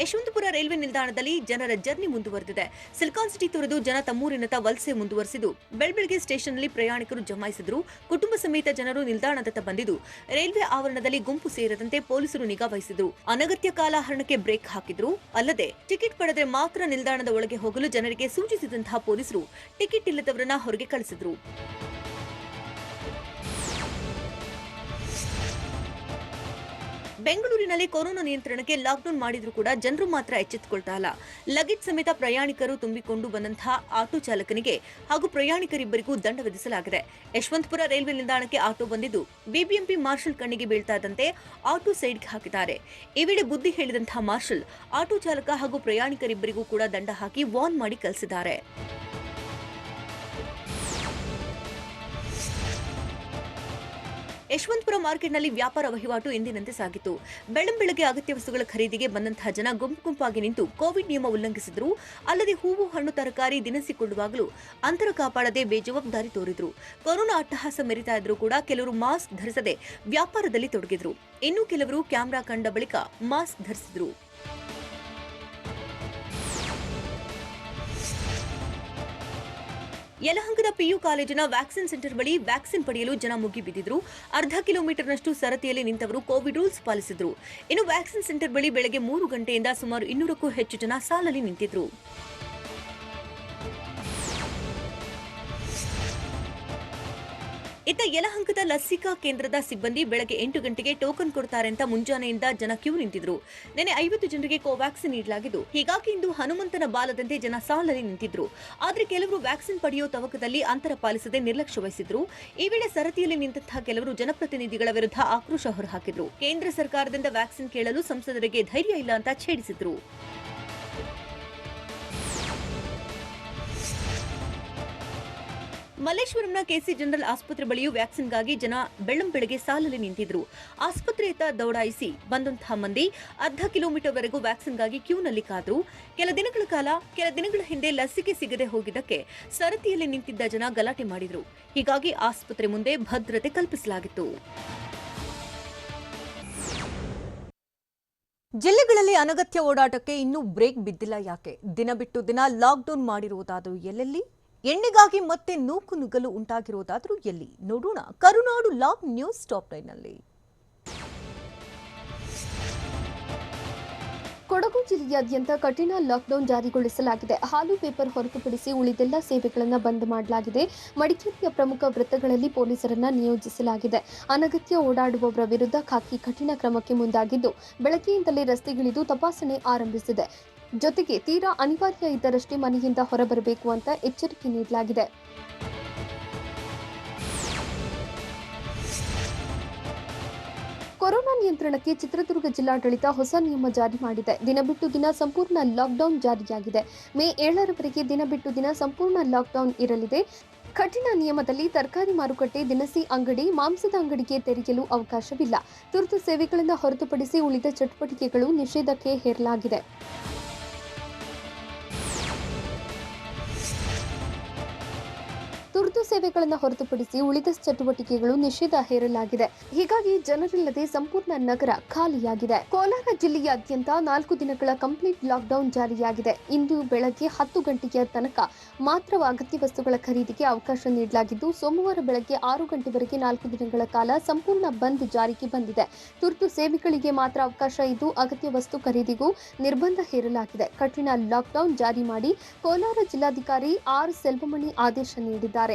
ಯಶವಂತಪುರ ರೈಲ್ವೆ ನಿಲ್ದಾಣದಲ್ಲಿ ಜನರ ಜರ್ನಿ ಮುಂದುವರೆದಿದೆ. ಸಿಲಿಕಾನ್ ಸಿಟಿ ತೊರೆದು ಜನ ತಮ್ಮೂರಿನತ್ತ ವಲಸೆ ಮುಂದುವರೆಸಿದ್ದು, ಬೆಳಬೆಳಗ್ಗೆ ಸ್ಟೇಷನ್ನಲ್ಲಿ ಪ್ರಯಾಣಿಕರು ಜಮಾಯಿಸಿದ್ರು. ಕುಟುಂಬ ಸಮೇತ ಜನರು ನಿಲ್ದಾಣದತ್ತ ಬಂದಿದ್ದು, ರೈಲ್ವೆ ಆವರಣದಲ್ಲಿ ಗುಂಪು ಸೇರದಂತೆ ಪೊಲೀಸರು ನಿಗಾ ವಹಿಸಿದ್ರು. ಅನಗತ್ಯ ಕಾಲಹರಣಕ್ಕೆ ಬ್ರೇಕ್ ಹಾಕಿದ್ರು. ಅಲ್ಲದೆ ಟಿಕೆಟ್ ಪಡೆದರೆ ಮಾತ್ರ ನಿಲ್ದಾಣದ ಒಳಗೆ ಹೋಗಲು ಜನರಿಗೆ ಸೂಚಿಸಿದಂತಹ ಪೊಲೀಸರು ಟಿಕೆಟ್ ಇಲ್ಲದವರನ್ನ ಹೊರಗೆ ಕಳಿಸಿದ್ರು. ಬೆಂಗಳೂರಿನಲ್ಲಿ ಕೊರೋನಾ ನಿಯಂತ್ರಣಕ್ಕೆ ಲಾಕ್ಡೌನ್ ಮಾಡಿದ್ರೂ ಕೂಡ ಜನರು ಮಾತ್ರ ಎಚ್ಚೆತ್ತುಕೊಳ್ತಾ ಇಲ್ಲ. ಲಗೇಜ್ ಸಮೇತ ಪ್ರಯಾಣಿಕರು ತುಂಬಿಕೊಂಡು ಬಂದಂತಹ ಆಟೋ ಚಾಲಕನಿಗೆ ಹಾಗೂ ಪ್ರಯಾಣಿಕರಿಬ್ಬರಿಗೂ ದಂಡ ವಿಧಿಸಲಾಗಿದೆ. ಯಶವಂತಪುರ ರೈಲ್ವೆ ನಿಲ್ದಾಣಕ್ಕೆ ಆಟೋ ಬಂದಿದ್ದು, ಬಿಬಿಎಂಪಿ ಮಾರ್ಷಲ್ ಕಣ್ಣಿಗೆ ಬೀಳ್ತಾ ಇದ್ದಂತೆ ಆಟೋ ಸೈಡ್ಗೆ ಹಾಕಿದ್ದಾರೆ. ಈ ವೇಳೆ ಬುದ್ಧಿ ಹೇಳಿದಂತಹ ಮಾರ್ಷಲ್ ಆಟೋ ಚಾಲಕ ಹಾಗೂ ಪ್ರಯಾಣಿಕರಿಬ್ಬರಿಗೂ ಕೂಡ ದಂಡ ಹಾಕಿ ವಾರ್ನ್ ಮಾಡಿ ಕಳಿಸಿದ್ದಾರೆ. ಯಶವಂತಪುರ ಮಾರ್ಕೆಟ್ನಲ್ಲಿ ವ್ಯಾಪಾರ ವಹಿವಾಟು ಎಂದಿನಂತೆ ಸಾಗಿತು. ಬೆಳ್ಳಂಬೆಳಗ್ಗೆ ಅಗತ್ಯ ವಸ್ತುಗಳ ಖರೀದಿಗೆ ಬಂದಂತಹ ಜನ ಗುಂಪುಗುಂಪಾಗಿ ನಿಂತು ಕೋವಿಡ್ ನಿಯಮ ಉಲ್ಲಂಘಿಸಿದ್ರು. ಅಲ್ಲದೆ ಹೂವು, ಹಣ್ಣು, ತರಕಾರಿ ದಿನಸಿ ಕೊಳ್ಳುವಾಗಲೂ ಅಂತರ ಕಾಪಾಡದೆ ಬೇಜವಾಬ್ದಾರಿ ತೋರಿದ್ರು. ಕೊರೋನಾ ಅಟ್ಟಹಾಸ ಮೆರಿತಾ ಇದ್ರೂ ಕೂಡ ಕೆಲವರು ಮಾಸ್ಕ್ ಧರಿಸದೆ ವ್ಯಾಪಾರದಲ್ಲಿ ತೊಡಗಿದ್ರು. ಇನ್ನು ಕೆಲವರು ಕ್ಯಾಮೆರಾ ಕಂಡ ಬಳಿಕ ಮಾಸ್ಕ್ ಧರಿಸಿದ್ರು. ಯಲಹಂಕದ ಪಿಯು ಕಾಲೇಜಿನ ವ್ಯಾಕ್ಸಿನ್ ಸೆಂಟರ್ ಬಳಿ ವ್ಯಾಕ್ಸಿನ್ ಪಡೆಯಲು ಜನ ಮುಗಿಬಿದ್ದಿದ್ರು. ಅರ್ಧ ಕಿಲೋಮೀಟರ್ನಷ್ಟು ಸರತಿಯಲ್ಲಿ ನಿಂತವರು ಕೋವಿಡ್ ರೂಲ್ಸ್ ಪಾಲಿಸಿದ್ರು. ಇನ್ನು ವ್ಯಾಕ್ಸಿನ್ ಸೆಂಟರ್ ಬಳಿ ಬೆಳಗ್ಗೆ 3 ಗಂಟೆಯಿಂದ ಸುಮಾರು 200ಕ್ಕೂ ಹೆಚ್ಚು ಜನ ಸಾಲಲ್ಲಿ ನಿಂತಿದ್ರು. ಇತ್ತ ಯಲಹಂಕದ ಲಸಿಕಾ ಕೇಂದ್ರದ ಸಿಬ್ಬಂದಿ ಬೆಳಗ್ಗೆ 8 ಗಂಟೆಗೆ ಟೋಕನ್ ಕೊಡ್ತಾರೆ ಅಂತ ಮುಂಜಾನೆಯಿಂದ ಜನ ಕ್ಯೂ ನಿಂತಿದ್ರು. ನಿನ್ನೆ 50 ಜನರಿಗೆ ಕೋವ್ಯಾಕ್ಸಿನ್ ನೀಡಲಾಗಿದ್ದು, ಹೀಗಾಗಿ ಇಂದು ಹನುಮಂತನ ಬಾಲದಂತೆ ಜನ ಸಾಲಲ್ಲಿ ನಿಂತಿದ್ರು. ಆದರೆ ಕೆಲವರು ವ್ಯಾಕ್ಸಿನ್ ಪಡೆಯುವ ತವಕದಲ್ಲಿ ಅಂತರ ಪಾಲಿಸದೆ ನಿರ್ಲಕ್ಷ್ಯ ವಹಿಸಿದ್ರು. ಈ ವೇಳೆ ಸರತಿಯಲ್ಲಿ ನಿಂತಹ ಕೆಲವರು ಜನಪ್ರತಿನಿಧಿಗಳ ವಿರುದ್ಧ ಆಕ್ರೋಶ ಹೊರಹಾಕಿದ್ರು. ಕೇಂದ್ರ ಸರ್ಕಾರದಿಂದ ವ್ಯಾಕ್ಸಿನ್ ಕೇಳಲು ಸಂಸದರಿಗೆ ಧೈರ್ಯ ಇಲ್ಲ ಅಂತ ಛೇಡಿಸಿದ್ರು. ಮಲ್ಲೇಶ್ವರಂನ ಕೆಸಿ ಜನರಲ್ ಆಸ್ಪತ್ರೆ ಬಳಿಯೂ ವ್ಯಾಕ್ಸಿನ್ಗಾಗಿ ಜನ ಬೆಳ್ಳಂಬೆಳಗ್ಗೆ ಸಾಲಲ್ಲಿ ನಿಂತಿದ್ರು. ಆಸ್ಪತ್ರೆಯತ್ತ ದೌಡಾಯಿಸಿ ಬಂದಂತಹ ಮಂದಿ ಅರ್ಧ ಕಿಲೋಮೀಟರ್ವರೆಗೂ ವ್ಯಾಕ್ಸಿನ್ಗಾಗಿ ಕ್ಯೂನಲ್ಲಿ ಕಾದ್ರು. ಕೆಲ ದಿನಗಳ ಹಿಂದೆ ಲಸಿಕೆ ಸಿಗದೆ ಹೋಗಿದ್ದಕ್ಕೆ ಸರತಿಯಲ್ಲಿ ನಿಂತಿದ್ದ ಜನ ಗಲಾಟೆ ಮಾಡಿದ್ರು. ಹೀಗಾಗಿ ಆಸ್ಪತ್ರೆ ಮುಂದೆ ಭದ್ರತೆ ಕಲ್ಪಿಸಲಾಗಿತ್ತು. ಜಿಲ್ಲೆಗಳಲ್ಲಿ ಅನಗತ್ಯ ಓಡಾಟಕ್ಕೆ ಇನ್ನೂ ಬ್ರೇಕ್ ಬಿದ್ದಿಲ್ಲ ಯಾಕೆ? ದಿನ ಬಿಟ್ಟು ದಿನ ಲಾಕ್ಡೌನ್ ಮಾಡಿರುವುದಾದರೂ ಎಲ್ಲೆಲ್ಲಿ? ಎಣ್ಣೆಗಾಗಿ ಮತ್ತೆ ನೂಕು ನುಗ್ಗಲು ಉಂಟಾಗಿರುವುದಾದರೂ ಎಲ್ಲಿ? ನೋಡೋಣ ಕರುನಾಡು ಲಾಗ್ ನ್ಯೂಸ್ ಟಾಪ್ 9ನಲ್ಲಿ. ಕೊಡಗು ಜಿಲ್ಲೆಯಾದ್ಯಂತ ಕಠಿಣ ಲಾಕ್ಡೌನ್ ಜಾರಿಗೊಳಿಸಲಾಗಿದೆ. ಹಾಲು ಪೇಪರ್ ಹೊರತುಪಡಿಸಿ ಉಳಿದೆಲ್ಲ ಸೇವೆಗಳನ್ನು ಬಂದ್ ಮಾಡಲಾಗಿದೆ. ಮಡಿಕೇರಿಯ ಪ್ರಮುಖ ವೃತ್ತಗಳಲ್ಲಿ ಪೊಲೀಸರನ್ನ ನಿಯೋಜಿಸಲಾಗಿದೆ. ಅನಗತ್ಯ ಓಡಾಡುವವರ ವಿರುದ್ಧ ಖಾಕಿ ಕಠಿಣ ಕ್ರಮಕ್ಕೆ ಮುಂದಾಗಿದ್ದು, ಬೆಳಗ್ಗೆಯಿಂದಲೇ ರಸ್ತೆಗಿಳಿದು ತಪಾಸಣೆ ಆರಂಭಿಸಿದೆ. ಜೊತೆಗೆ ತೀರಾ ಅನಿವಾರ್ಯ ಇದ್ದರಷ್ಟೇ ಮನೆಯಿಂದ ಹೊರಬರಬೇಕು ಅಂತ ಎಚ್ಚರಿಕೆ ನೀಡಲಾಗಿದೆ. ಕೊರೋನಾ ನಿಯಂತ್ರಣಕ್ಕೆ ಚಿತ್ರದುರ್ಗ ಜಿಲ್ಲಾಡಳಿತ ಹೊಸ ನಿಯಮ ಜಾರಿ ಮಾಡಿದೆ. ದಿನ ಬಿಟ್ಟು ದಿನ ಸಂಪೂರ್ಣ ಲಾಕ್ಡೌನ್ ಜಾರಿಯಾಗಿದೆ. ಮೇ 7ರವರೆಗೆ ದಿನ ಬಿಟ್ಟು ದಿನ ಸಂಪೂರ್ಣ ಲಾಕ್ಡೌನ್ ಇರಲಿದೆ. ಕಠಿಣ ನಿಯಮದಲ್ಲಿ ತರಕಾರಿ ಮಾರುಕಟ್ಟೆ, ದಿನಸಿ ಅಂಗಡಿ, ಮಾಂಸದ ಅಂಗಡಿಗೆ ತೆರೆಯಲು ಅವಕಾಶವಿಲ್ಲ. ತುರ್ತು ಸೇವೆಗಳನ್ನು ಹೊರತುಪಡಿಸಿ ಉಳಿದ ಚಟುವಟಿಕೆಗಳು ನಿಷೇಧಕ್ಕೆ ಹೇರಲಾಗಿದೆ. ತುರ್ತು ಸೇವೆಗಳನ್ನು ಹೊರತುಪಡಿಸಿ ಉಳಿದ ಚಟುವಟಿಕೆಗಳು ನಿಷೇಧ ಹೇರಲಾಗಿದೆ. ಹೀಗಾಗಿ ಜನರಿಲ್ಲದೆ ಸಂಪೂರ್ಣ ನಗರ ಖಾಲಿಯಾಗಿದೆ. ಕೋಲಾರ ಜಿಲ್ಲೆಯಾದ್ಯಂತ 4 ದಿನಗಳ ಕಂಪ್ಲೀಟ್ ಲಾಕ್ಡೌನ್ ಜಾರಿಯಾಗಿದೆ. ಇಂದು ಬೆಳಗ್ಗೆ 10 ಗಂಟೆಯ ತನಕ ಮಾತ್ರ ಅಗತ್ಯ ವಸ್ತುಗಳ ಖರೀದಿಗೆ ಅವಕಾಶ ನೀಡಲಾಗಿದ್ದು, ಸೋಮವಾರ ಬೆಳಗ್ಗೆ 6 ಗಂಟೆವರೆಗೆ 4 ದಿನಗಳ ಕಾಲ ಸಂಪೂರ್ಣ ಬಂದ್ ಜಾರಿಗೆ ಬಂದಿದೆ. ತುರ್ತು ಸೇವೆಗಳಿಗೆ ಮಾತ್ರ ಅವಕಾಶ ಇದ್ದು, ಅಗತ್ಯ ವಸ್ತು ಖರೀದಿಗೂ ನಿರ್ಬಂಧ ಹೇರಲಾಗಿದೆ. ಕಠಿಣ ಲಾಕ್ಡೌನ್ ಜಾರಿ ಮಾಡಿ ಕೋಲಾರ ಜಿಲ್ಲಾಧಿಕಾರಿ ಆರ್ ಸೆಲ್ವಮಣಿ ಆದೇಶ ನೀಡಿದ್ದಾರೆ.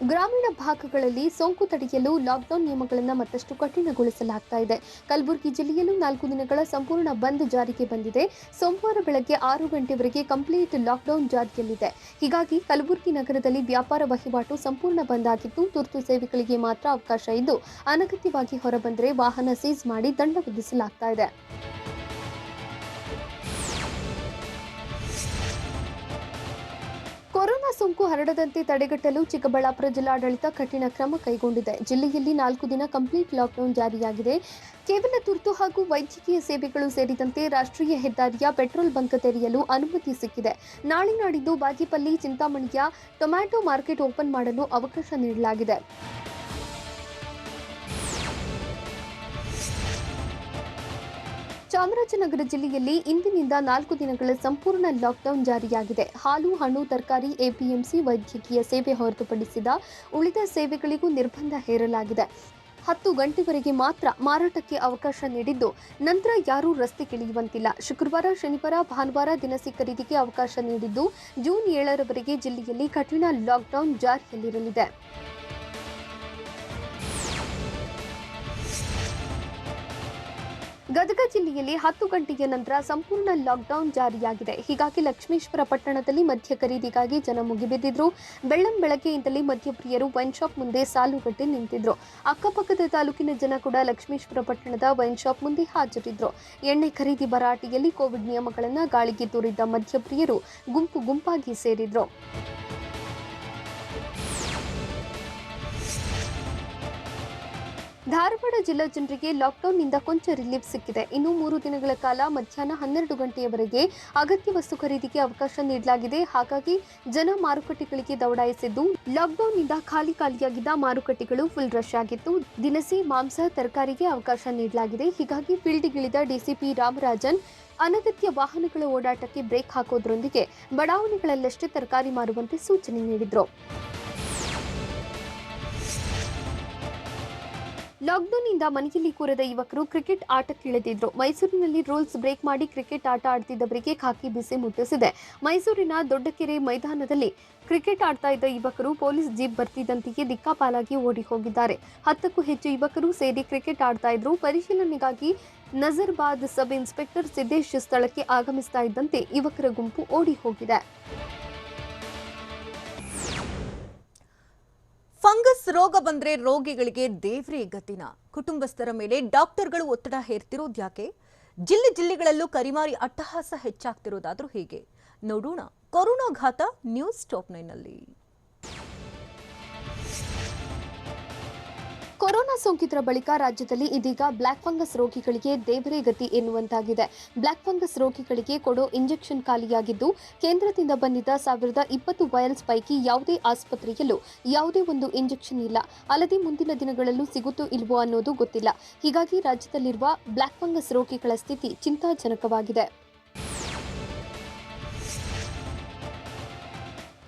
ಗ್ರಾಮೀಣ ಭಾಗಗಳಲ್ಲಿ ಸೋಂಕು ತಡೆಯಲು ಲಾಕ್ಡೌನ್ ನಿಯಮಗಳನ್ನು ಮತ್ತಷ್ಟು ಕಠಿಣಗೊಳಿಸಲಾಗ್ತಾ ಇದೆ. ಕಲಬುರಗಿ ಜಿಲ್ಲೆಯಲ್ಲೂ 4 ದಿನಗಳ ಸಂಪೂರ್ಣ ಬಂದ್ ಜಾರಿಗೆ ಬಂದಿದೆ. ಸೋಮವಾರ ಬೆಳಗ್ಗೆ 6 ಗಂಟೆವರೆಗೆ ಕಂಪ್ಲೀಟ್ ಲಾಕ್ಡೌನ್ ಜಾರಿಯಲ್ಲಿದೆ. ಹೀಗಾಗಿ ಕಲಬುರಗಿ ನಗರದಲ್ಲಿ ವ್ಯಾಪಾರ ವಹಿವಾಟು ಸಂಪೂರ್ಣ ಬಂದ್ ಆಗಿದ್ದು, ತುರ್ತು ಸೇವೆಗಳಿಗೆ ಮಾತ್ರ ಅವಕಾಶ ಇದ್ದು, ಅನಗತ್ಯವಾಗಿ ಹೊರಬಂದರೆ ವಾಹನ ಸೀಸ್ ಮಾಡಿ ದಂಡ ವಿಧಿಸಲಾಗ್ತಾ ಇದೆ. ಕೊರೋನಾ ಸೋಂಕು ಹರಡದಂತೆ ತಡೆಗಟ್ಟಲು ಚಿಕ್ಕಬಳ್ಳಾಪುರ ಜಿಲ್ಲಾಡಳಿತ ಕಠಿಣ ಕ್ರಮ ಕೈಗೊಂಡಿದೆ. ಜಿಲ್ಲೆಯಲ್ಲಿ 4 ದಿನ ಕಂಪ್ಲೀಟ್ ಲಾಕ್ಡೌನ್ ಜಾರಿಯಾಗಿದೆ. ಕೇವಲ ತುರ್ತು ಹಾಗೂ ವೈದ್ಯಕೀಯ ಸೇವೆಗಳು ಸೇರಿದಂತೆ ರಾಷ್ಟ್ರೀಯ ಹೆದ್ದಾರಿಯ ಪೆಟ್ರೋಲ್ ಬಂಕ್ ತೆರೆಯಲು ಅನುಮತಿ ಸಿಕ್ಕಿದೆ. ನಾಳೆ ನಾಡಿದ್ದು ಬಾಗೇಪಲ್ಲಿ, ಚಿಂತಾಮಣಿಯ ಟೊಮ್ಯಾಟೊ ಮಾರ್ಕೆಟ್ ಓಪನ್ ಮಾಡಲು ಅವಕಾಶ ನೀಡಲಾಗಿದೆ. ಚಾಮರಾಜನಗರ ಜಿಲ್ಲೆಯಲ್ಲಿ ಇಂದಿನಿಂದ 4 ದಿನಗಳ ಸಂಪೂರ್ಣ ಲಾಕ್ಡೌನ್ ಜಾರಿಯಾಗಿದೆ. ಹಾಲು, ಹಣ್ಣು, ತರಕಾರಿ, ಎಪಿಎಂಸಿ, ವೈದ್ಯಕೀಯ ಸೇವೆ ಹೊರತುಪಡಿಸಿದ ಉಳಿದ ಸೇವೆಗಳಿಗೂ ನಿರ್ಬಂಧ ಹೇರಲಾಗಿದೆ. 10 ಗಂಟೆವರೆಗೆ ಮಾತ್ರ ಮಾರಾಟಕ್ಕೆ ಅವಕಾಶ ನೀಡಿದ್ದು, ನಂತರ ಯಾರೂ ರಸ್ತೆಗಿಳಿಯುವಂತಿಲ್ಲ. ಶುಕ್ರವಾರ, ಶನಿವಾರ, ಭಾನುವಾರ ದಿನಸಿ ಖರೀದಿಗೆ ಅವಕಾಶ ನೀಡಿದ್ದು, ಜೂನ್ 7ರವರೆಗೆ ಜಿಲ್ಲೆಯಲ್ಲಿ ಕಠಿಣ ಲಾಕ್ಡೌನ್ ಜಾರಿಯಲ್ಲಿರಲಿದೆ. ಗದಗ ಜಿಲ್ಲೆಯಲ್ಲಿ 10 ಗಂಟೆಯ ನಂತರ ಸಂಪೂರ್ಣ ಲಾಕ್ಡೌನ್ ಜಾರಿಯಾಗಿದೆ. ಹೀಗಾಗಿ ಲಕ್ಷ್ಮೇಶ್ವರ ಪಟ್ಟಣದಲ್ಲಿ ಮದ್ಯ ಖರೀದಿಗಾಗಿ ಜನ ಮುಗಿಬಿದ್ದಿದ್ರು. ಬೆಳಗ್ಗೆಯಿಂದಲೇ ಮದ್ಯಪ್ರಿಯರು ವೈನ್ ಶಾಪ್ ಮುಂದೆ ಸಾಲುಗಟ್ಟಿ ನಿಂತಿದ್ರು. ಅಕ್ಕಪಕ್ಕದ ತಾಲೂಕಿನ ಜನ ಕೂಡ ಲಕ್ಷ್ಮೇಶ್ವರ ಪಟ್ಟಣದ ವೈನ್ ಶಾಪ್ ಮುಂದೆ ಹಾಜರಿದ್ರು. ಎಣ್ಣೆ ಖರೀದಿ ಭರಾಟೆಯಲ್ಲಿ ಕೋವಿಡ್ ನಿಯಮಗಳನ್ನು ಗಾಳಿಗೆ ತೂರಿದ್ದ ಮದ್ಯಪ್ರಿಯರು ಗುಂಪಾಗಿ ಸೇರಿದ್ರು. ಧಾರವಾಡ ಜಿಲ್ಲಾ ಜನರಿಗೆ ಲಾಕ್ಡೌನ್ನಿಂದ ಕೊಂಚ ರಿಲೀಫ್ ಸಿಕ್ಕಿದೆ. ಇನ್ನು 3 ದಿನಗಳ ಕಾಲ ಮಧ್ಯಾಹ್ನ 12 ಗಂಟೆಯವರೆಗೆ ಅಗತ್ಯ ವಸ್ತು ಖರೀದಿಗೆ ಅವಕಾಶ ನೀಡಲಾಗಿದೆ. ಹಾಗಾಗಿ ಜನ ಮಾರುಕಟ್ಟೆಗಳಿಗೆ ದೌಡಾಯಿಸಿದ್ದು, ಲಾಕ್ಡೌನ್ನಿಂದ ಖಾಲಿಯಾಗಿದ್ದ ಮಾರುಕಟ್ಟೆಗಳು ಫುಲ್ ರಶ್ ಆಗಿತ್ತು. ದಿನಸಿ, ಮಾಂಸ, ತರಕಾರಿಗೆ ಅವಕಾಶ ನೀಡಲಾಗಿದೆ. ಹೀಗಾಗಿ ಫೀಲ್ಡ್ಗಿಳಿದ ಡಿಸಿಪಿ ರಾಮರಾಜನ್ ಅನಗತ್ಯ ವಾಹನಗಳ ಓಡಾಟಕ್ಕೆ ಬ್ರೇಕ್ ಹಾಕೋದ್ರೊಂದಿಗೆ ಬಡಾವಣೆಗಳಲ್ಲಷ್ಟೇ ತರಕಾರಿ ಮಾರುವಂತೆ ಸೂಚನೆ ನೀಡಿದರು. ಲಾಕ್ಡೌನ್ನಿಂದ ಮನೆಯಲ್ಲಿ ಕೂರದ ಯುವಕರು ಕ್ರಿಕೆಟ್ ಆಟಕ್ಕಿಳಿದಿದ್ರು. ಮೈಸೂರಿನಲ್ಲಿ ರೂಲ್ಸ್ ಬ್ರೇಕ್ ಮಾಡಿ ಕ್ರಿಕೆಟ್ ಆಟ ಆಡ್ತಿದ್ದವರಿಗೆ ಖಾಕಿ ಬಿಸಿ ಮುಟ್ಟಿಸಿದೆ. ಮೈಸೂರಿನ ದೊಡ್ಡಕೆರೆ ಮೈದಾನದಲ್ಲಿ ಕ್ರಿಕೆಟ್ ಆಡ್ತಾ ಇದ್ದ ಯುವಕರು ಪೊಲೀಸ್ ಜೀಪ್ ಬರ್ತಿದ್ದಂತೆಯೇ ದಿಕ್ಕಾಪಾಲಾಗಿ ಓಡಿ ಹೋಗಿದ್ದಾರೆ. 10ಕ್ಕೂ ಹೆಚ್ಚು ಯುವಕರು ಸೇರಿ ಕ್ರಿಕೆಟ್ ಆಡ್ತಾ ಇದ್ರು. ಪರಿಶೀಲನೆಗಾಗಿ ನಜರ್ಬಾದ್ ಸಬ್ ಇನ್ಸ್ಪೆಕ್ಟರ್ ಸಿದ್ದೇಶ್ ಸ್ಥಳಕ್ಕೆ ಆಗಮಿಸ್ತಾ ಇದ್ದಂತೆ ಯುವಕರ ಗುಂಪು ಓಡಿ ಹೋಗಿದೆ. ಫಂಗಸ್ ರೋಗ ಬಂದ್ರೆ ರೋಗಿಗಳಿಗೆ ದೇವ್ರೇ ಗತಿನ. ಕುಟುಂಬಸ್ಥರ ಮೇಲೆ ಡಾಕ್ಟರ್ಗಳು ಒತ್ತಡ ಹೇರ್ತಿರೋದ್ಯಾಕೆ? ಜಿಲ್ಲೆಗಳಲ್ಲೂ ಕರಿಮಾರಿ ಅಟ್ಟಹಾಸ ಹೆಚ್ಚಾಗ್ತಿರೋದಾದ್ರೂ ಹೇಗೆ? ನೋಡೋಣ ಕೊರೋನಾ ಘಾತ ನ್ಯೂಸ್ ಟಾಪ್ 9ನಲ್ಲಿ. ಕೊರೋನಾ ಸೋಂಕಿತರ ಬಳಿಕ ರಾಜ್ಯದಲ್ಲಿ ಇದೀಗ ಬ್ಲಾಕ್ ಫಂಗಸ್ ರೋಗಿಗಳಿಗೆ ದೇವರೇ ಗತಿ ಎನ್ನುವಂತಾಗಿದೆ. ಬ್ಲಾಕ್ ಫಂಗಸ್ ರೋಗಿಗಳಿಗೆ ಕೊಡೋ ಇಂಜೆಕ್ಷನ್ ಖಾಲಿಯಾಗಿದ್ದು, ಕೇಂದ್ರದಿಂದ ಬಂದಿದ್ದ 1020 ವಯಲ್ಸ್ ಪೈಕಿ ಯಾವುದೇ ಆಸ್ಪತ್ರೆಯಲ್ಲೂ ಯಾವುದೇ ಒಂದು ಇಂಜೆಕ್ಷನ್ ಇಲ್ಲ. ಅಲ್ಲದೆ ಮುಂದಿನ ದಿನಗಳಲ್ಲೂ ಸಿಗುತ್ತೋ ಇಲ್ವೋ ಅನ್ನೋದು ಗೊತ್ತಿಲ್ಲ. ಹೀಗಾಗಿ ರಾಜ್ಯದಲ್ಲಿರುವ ಬ್ಲಾಕ್ ಫಂಗಸ್ ರೋಗಿಗಳ ಸ್ಥಿತಿ ಚಿಂತಾಜನಕವಾಗಿದೆ.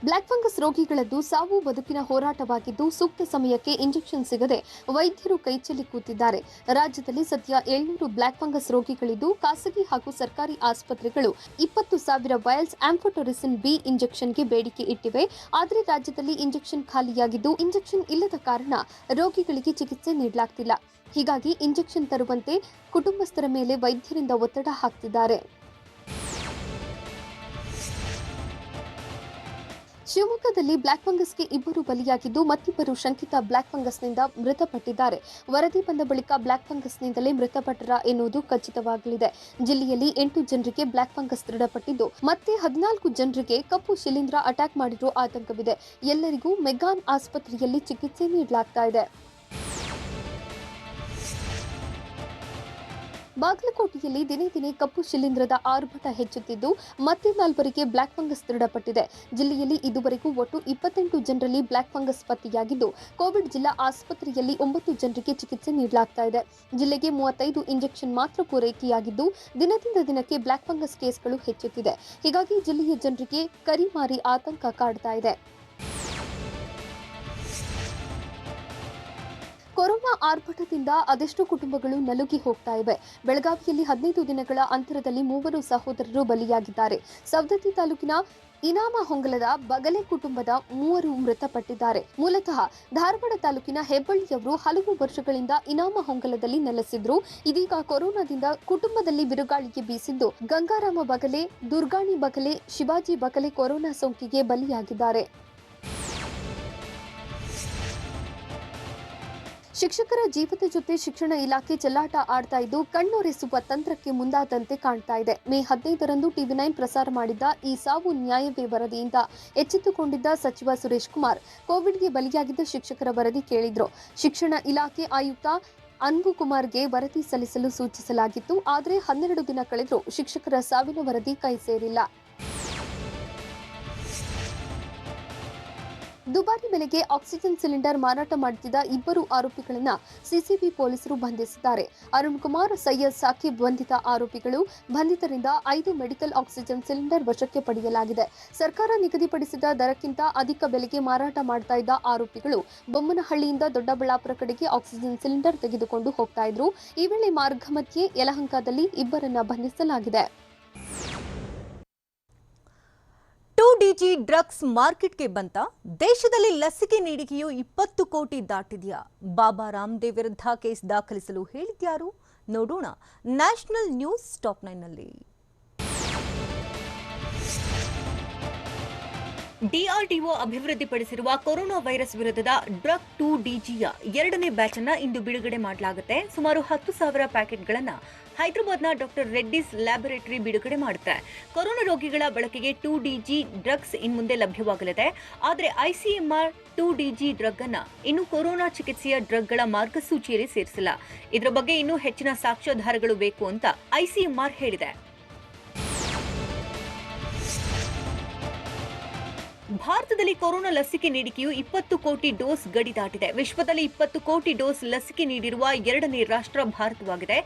ಬ್ಲಾಕ್ ಫಂಗಸ್ ರೋಗಿಗಳದ್ದು ಸಾವು ಬದುಕಿನ ಹೋರಾಟವಾಗಿದ್ದು, ಸೂಕ್ತ ಸಮಯಕ್ಕೆ ಇಂಜೆಕ್ಷನ್ ಸಿಗದೆ ವೈದ್ಯರು ಕೈಚೆಲ್ಲಿ ಕೂತಿದ್ದಾರೆ. ರಾಜ್ಯದಲ್ಲಿ ಸದ್ಯ 700 ಬ್ಲಾಕ್ ಫಂಗಸ್ ರೋಗಿಗಳಿದ್ದು, ಖಾಸಗಿ ಹಾಗೂ ಸರ್ಕಾರಿ ಆಸ್ಪತ್ರೆಗಳು 20,000 ವಯಲ್ಸ್ ಆಂಫೋಟೆರಿಸಿನ್ ಬಿ ಇಂಜೆಕ್ಷನ್ಗೆ ಬೇಡಿಕೆ ಇಟ್ಟಿವೆ. ಆದರೆ ರಾಜ್ಯದಲ್ಲಿ ಇಂಜೆಕ್ಷನ್ ಖಾಲಿಯಾಗಿದ್ದು, ಇಂಜೆಕ್ಷನ್ ಇಲ್ಲದ ಕಾರಣ ರೋಗಿಗಳಿಗೆ ಚಿಕಿತ್ಸೆ ನೀಡಲಾಗ್ತಿಲ್ಲ. ಹೀಗಾಗಿ ಇಂಜೆಕ್ಷನ್ ತರುವಂತೆ ಕುಟುಂಬಸ್ಥರ ಮೇಲೆ ವೈದ್ಯರಿಂದ ಒತ್ತಡ ಹಾಕ್ತಿದ್ದಾರೆ. ಶಿವಮೊಗ್ಗದಲ್ಲಿ ಬ್ಲಾಕ್ ಫಂಗಸ್ಗೆ 2 ಬಲಿಯಾಗಿದ್ದು, ಮತ್ತಿಬ್ಬರು ಶಂಕಿತ ಬ್ಲಾಕ್ ಫಂಗಸ್ನಿಂದ ಮೃತಪಟ್ಟಿದ್ದಾರೆ. ವರದಿ ಬಂದ ಬಳಿಕ ಬ್ಲಾಕ್ ಫಂಗಸ್ನಿಂದಲೇ ಮೃತಪಟ್ಟರ ಎನ್ನುವುದು ಖಚಿತವಾಗಲಿದೆ. ಜಿಲ್ಲೆಯಲ್ಲಿ 8 ಜನರಿಗೆ ಬ್ಲಾಕ್ ಫಂಗಸ್ ದೃಢಪಟ್ಟಿದ್ದು, ಮತ್ತೆ 14 ಜನರಿಗೆ ಕಪ್ಪು ಶಿಲೀಂಧ್ರ ಅಟ್ಯಾಕ್ ಮಾಡಿರುವ ಆತಂಕವಿದೆ. ಎಲ್ಲರಿಗೂ ಮೆಗ್ಗಾನ್ ಆಸ್ಪತ್ರೆಯಲ್ಲಿ ಚಿಕಿತ್ಸೆ ನೀಡಲಾಗ್ತಾ ಇದೆ. ಬಾಗಲಕೋಟೆಯಲ್ಲಿ ದಿನೇ ಕಪ್ಪು ಶಿಲೀಂಧ್ರದ ಆರ್ಭಟ ಹೆಚ್ಚುತ್ತಿದ್ದು, ಮತ್ತೆ 4 ಬ್ಲಾಕ್ ಫಂಗಸ್ ದೃಢಪಟ್ಟಿದೆ. ಜಿಲ್ಲೆಯಲ್ಲಿ ಇದುವರೆಗೂ ಒಟ್ಟು 28 ಜನರಲ್ಲಿ ಬ್ಲಾಕ್ ಫಂಗಸ್ ಪತ್ತೆಯಾಗಿದ್ದು, ಕೋವಿಡ್ ಜಿಲ್ಲಾ ಆಸ್ಪತ್ರೆಯಲ್ಲಿ 9 ಜನರಿಗೆ ಚಿಕಿತ್ಸೆ ನೀಡಲಾಗ್ತಾ ಇದೆ. ಜಿಲ್ಲೆಗೆ 35 ಇಂಜೆಕ್ಷನ್ ಮಾತ್ರ ಪೂರೈಕೆಯಾಗಿದ್ದು, ದಿನದಿಂದ ದಿನಕ್ಕೆ ಬ್ಲಾಕ್ ಫಂಗಸ್ ಕೇಸ್ಗಳು ಹೆಚ್ಚುತ್ತಿದೆ. ಹೀಗಾಗಿ ಜಿಲ್ಲೆಯ ಜನರಿಗೆ ಕರಿಮಾರಿ ಆತಂಕ ಕಾಡ್ತಾ ಇದೆ. ಕೊರೋನಾ ಆರ್ಭಟದಿಂದ ಅದೆಷ್ಟೋ ಕುಟುಂಬಗಳು ನಲುಗಿ ಹೋಗ್ತಾ ಇವೆ. ಬೆಳಗಾವಿಯಲ್ಲಿ 15 ದಿನಗಳ ಅಂತರದಲ್ಲಿ 3 ಸಹೋದರರು ಬಲಿಯಾಗಿದ್ದಾರೆ. ಸವದತ್ತಿ ತಾಲೂಕಿನ ಇನಾಮ ಹೊಂಗಲದ ಬಗಲೆ ಕುಟುಂಬದ 3 ಮೃತಪಟ್ಟಿದ್ದಾರೆ. ಮೂಲತಃ ಧಾರವಾಡ ತಾಲೂಕಿನ ಹೆಬ್ಬಳ್ಳಿಯವರು ಹಲವು ವರ್ಷಗಳಿಂದ ಇನಾಮ ಹೊಂಗಲದಲ್ಲಿ ನೆಲೆಸಿದ್ರು. ಇದೀಗ ಕೊರೋನಾದಿಂದ ಕುಟುಂಬದಲ್ಲಿ ಬಿರುಗಾಳಿಗೆ ಬೀಸಿದ್ದು ಗಂಗಾರಾಮ ಬಗಲೆ, ದುರ್ಗಾಣಿ ಬಗಲೆ, ಶಿವಾಜಿ ಬಗಲೆ ಕೊರೋನಾ ಸೋಂಕಿಗೆ ಬಲಿಯಾಗಿದ್ದಾರೆ. ಶಿಕ್ಷಕರ ಜೀವದ ಜೊತೆ ಶಿಕ್ಷಣ ಇಲಾಖೆ ಚೆಲ್ಲಾಟ ಆಡ್ತಾ ಇದ್ದು ಕಣ್ಣೊರೆಸುವ ತಂತ್ರಕ್ಕೆ ಮುಂದಾದಂತೆ ಕಾಣ್ತಾ ಇದೆ. ಮೇ 15ರಂದು ಟಿವಿ9 ಪ್ರಸಾರ ಮಾಡಿದ್ದ ಈ ಸಾವು ನ್ಯಾಯವೇ ವರದಿಯಿಂದ ಎಚ್ಚೆತ್ತುಕೊಂಡಿದ್ದ ಸಚಿವ ಸುರೇಶ್ ಕುಮಾರ್ ಕೋವಿಡ್ಗೆ ಬಲಿಯಾಗಿದ್ದ ಶಿಕ್ಷಕರ ವರದಿ ಕೇಳಿದ್ರು. ಶಿಕ್ಷಣ ಇಲಾಖೆ ಆಯುಕ್ತ ಅನ್ಬು ಕುಮಾರ್ಗೆ ವರದಿ ಸಲ್ಲಿಸಲು ಸೂಚಿಸಲಾಗಿತ್ತು. ಆದರೆ 12 ದಿನ ಕಳೆದರೂ ಶಿಕ್ಷಕರ ಸಾವಿನ ವರದಿ ಕೈ ಸೇರಿಲ್ಲ. ದುಬಾರಿ ಬೆಲೆಗೆ ಆಕ್ಸಿಜನ್ ಸಿಲಿಂಡರ್ ಮಾರಾಟ ಮಾಡುತ್ತಿದ್ದ 2 ಆರೋಪಿಗಳನ್ನು ಸಿಸಿಬಿ ಪೊಲೀಸರು ಬಂಧಿಸಿದ್ದಾರೆ. ಅರುಣ್ ಕುಮಾರ್, ಸೈಯದ್ ಸಾಕಿಬ್ ಬಂಧಿತ ಆರೋಪಿಗಳು. ಬಂಧಿತರಿಂದ 5 ಮೆಡಿಕಲ್ ಆಕ್ಸಿಜನ್ ಸಿಲಿಂಡರ್ ವಶಕ್ಕೆ ಪಡೆಯಲಾಗಿದೆ. ಸರ್ಕಾರ ನಿಗದಿಪಡಿಸಿದ ದರಕ್ಕಿಂತ ಅಧಿಕ ಬೆಲೆಗೆ ಮಾರಾಟ ಮಾಡ್ತಾ ಇದ್ದ ಆರೋಪಿಗಳು ಬೊಮ್ಮನಹಳ್ಳಿಯಿಂದ ದೊಡ್ಡಬಳ್ಳಾಪುರ ಕಡೆಗೆ ಆಕ್ಸಿಜನ್ ಸಿಲಿಂಡರ್ ತೆಗೆದುಕೊಂಡು ಹೋಗ್ತಾ ಇದ್ರು. ಈ ವೇಳೆ ಮಾರ್ಗ ಮಧ್ಯೆ ಯಲಹಂಕದಲ್ಲಿ 2 ಬಂಧಿಸಲಾಗಿದೆ. 2DG ಡ್ರಗ್ಸ್ ಮಾರ್ಕೆಟ್ಗೆ ಬಂತ. ದೇಶದಲ್ಲಿ ಲಸಿಕೆ ನೀಡಿಕೆಯು 20 ಕೋಟಿ ದಾಟಿದೆಯಾ? ಬಾಬಾ ರಾಮದೇವ್ ವಿರುದ್ಧ ಕೇಸ್ ದಾಖಲಿಸಲು ಹೇಳಿದ್ಯಾರು? ನೋಡೋಣ ನ್ಯಾಷನಲ್ ನ್ಯೂಸ್ ಟಾಪ್ 9ನಲ್ಲಿ. ಡಿಆರ್ಡಿಒ ಅಭಿವೃದ್ಧಿಪಡಿಸಿರುವ ಕೊರೋನಾ ವೈರಸ್ ವಿರುದ್ಧದ ಡ್ರಗ್ 2DGಯ 2ನೇ ಬ್ಯಾಚ್ ಅನ್ನು ಇಂದು ಬಿಡುಗಡೆ ಮಾಡಲಾಗುತ್ತೆ. ಸುಮಾರು 10,000 ಪ್ಯಾಕೆಟ್ಗಳನ್ನು ಹೈದರಾಬಾದ್ನ ಡಾಕ್ಟರ್ ರೆಡ್ಡಿಸ್ ಲ್ಯಾಬೊರೇಟರಿ ಬಿಡುಗಡೆ ಮಾಡುತ್ತೆ. ಕೊರೋನಾ ರೋಗಿಗಳ ಬಳಕೆಗೆ 2DG ಡ್ರಗ್ಸ್ ಇನ್ಮುಂದೆ ಲಭ್ಯವಾಗಲಿದೆ. ಆದರೆ ಐಸಿಎಂಆರ್ 2DG ಡ್ರಗ್ ಅನ್ನ ಇನ್ನು ಕೊರೋನಾ ಚಿಕಿತ್ಸೆಯ ಡ್ರಗ್ಗಳ ಮಾರ್ಗಸೂಚಿಯಲ್ಲಿ ಸೇರಿಸಿಲ್ಲ. ಇದರ ಬಗ್ಗೆ ಇನ್ನೂ ಹೆಚ್ಚಿನ ಸಾಕ್ಷ್ಯಾಧಾರಗಳು ಬೇಕು ಅಂತ ಐಸಿಎಂಆರ್ ಹೇಳಿದೆ. ಭಾರತದಲ್ಲಿ ಕೊರೋನಾ ಲಸಿಕೆ ನೀಡಿಕೆಯು 20 ಕೋಟಿ ಡೋಸ್ ಗಡಿ ದಾಟಿದೆ. ವಿಶ್ವದಲ್ಲಿ 20 ಕೋಟಿ ಡೋಸ್ ಲಸಿಕೆ ನೀಡಿರುವ 2ನೇ ರಾಷ್ಟ್ರ ಭಾರತವಾಗಿದೆ.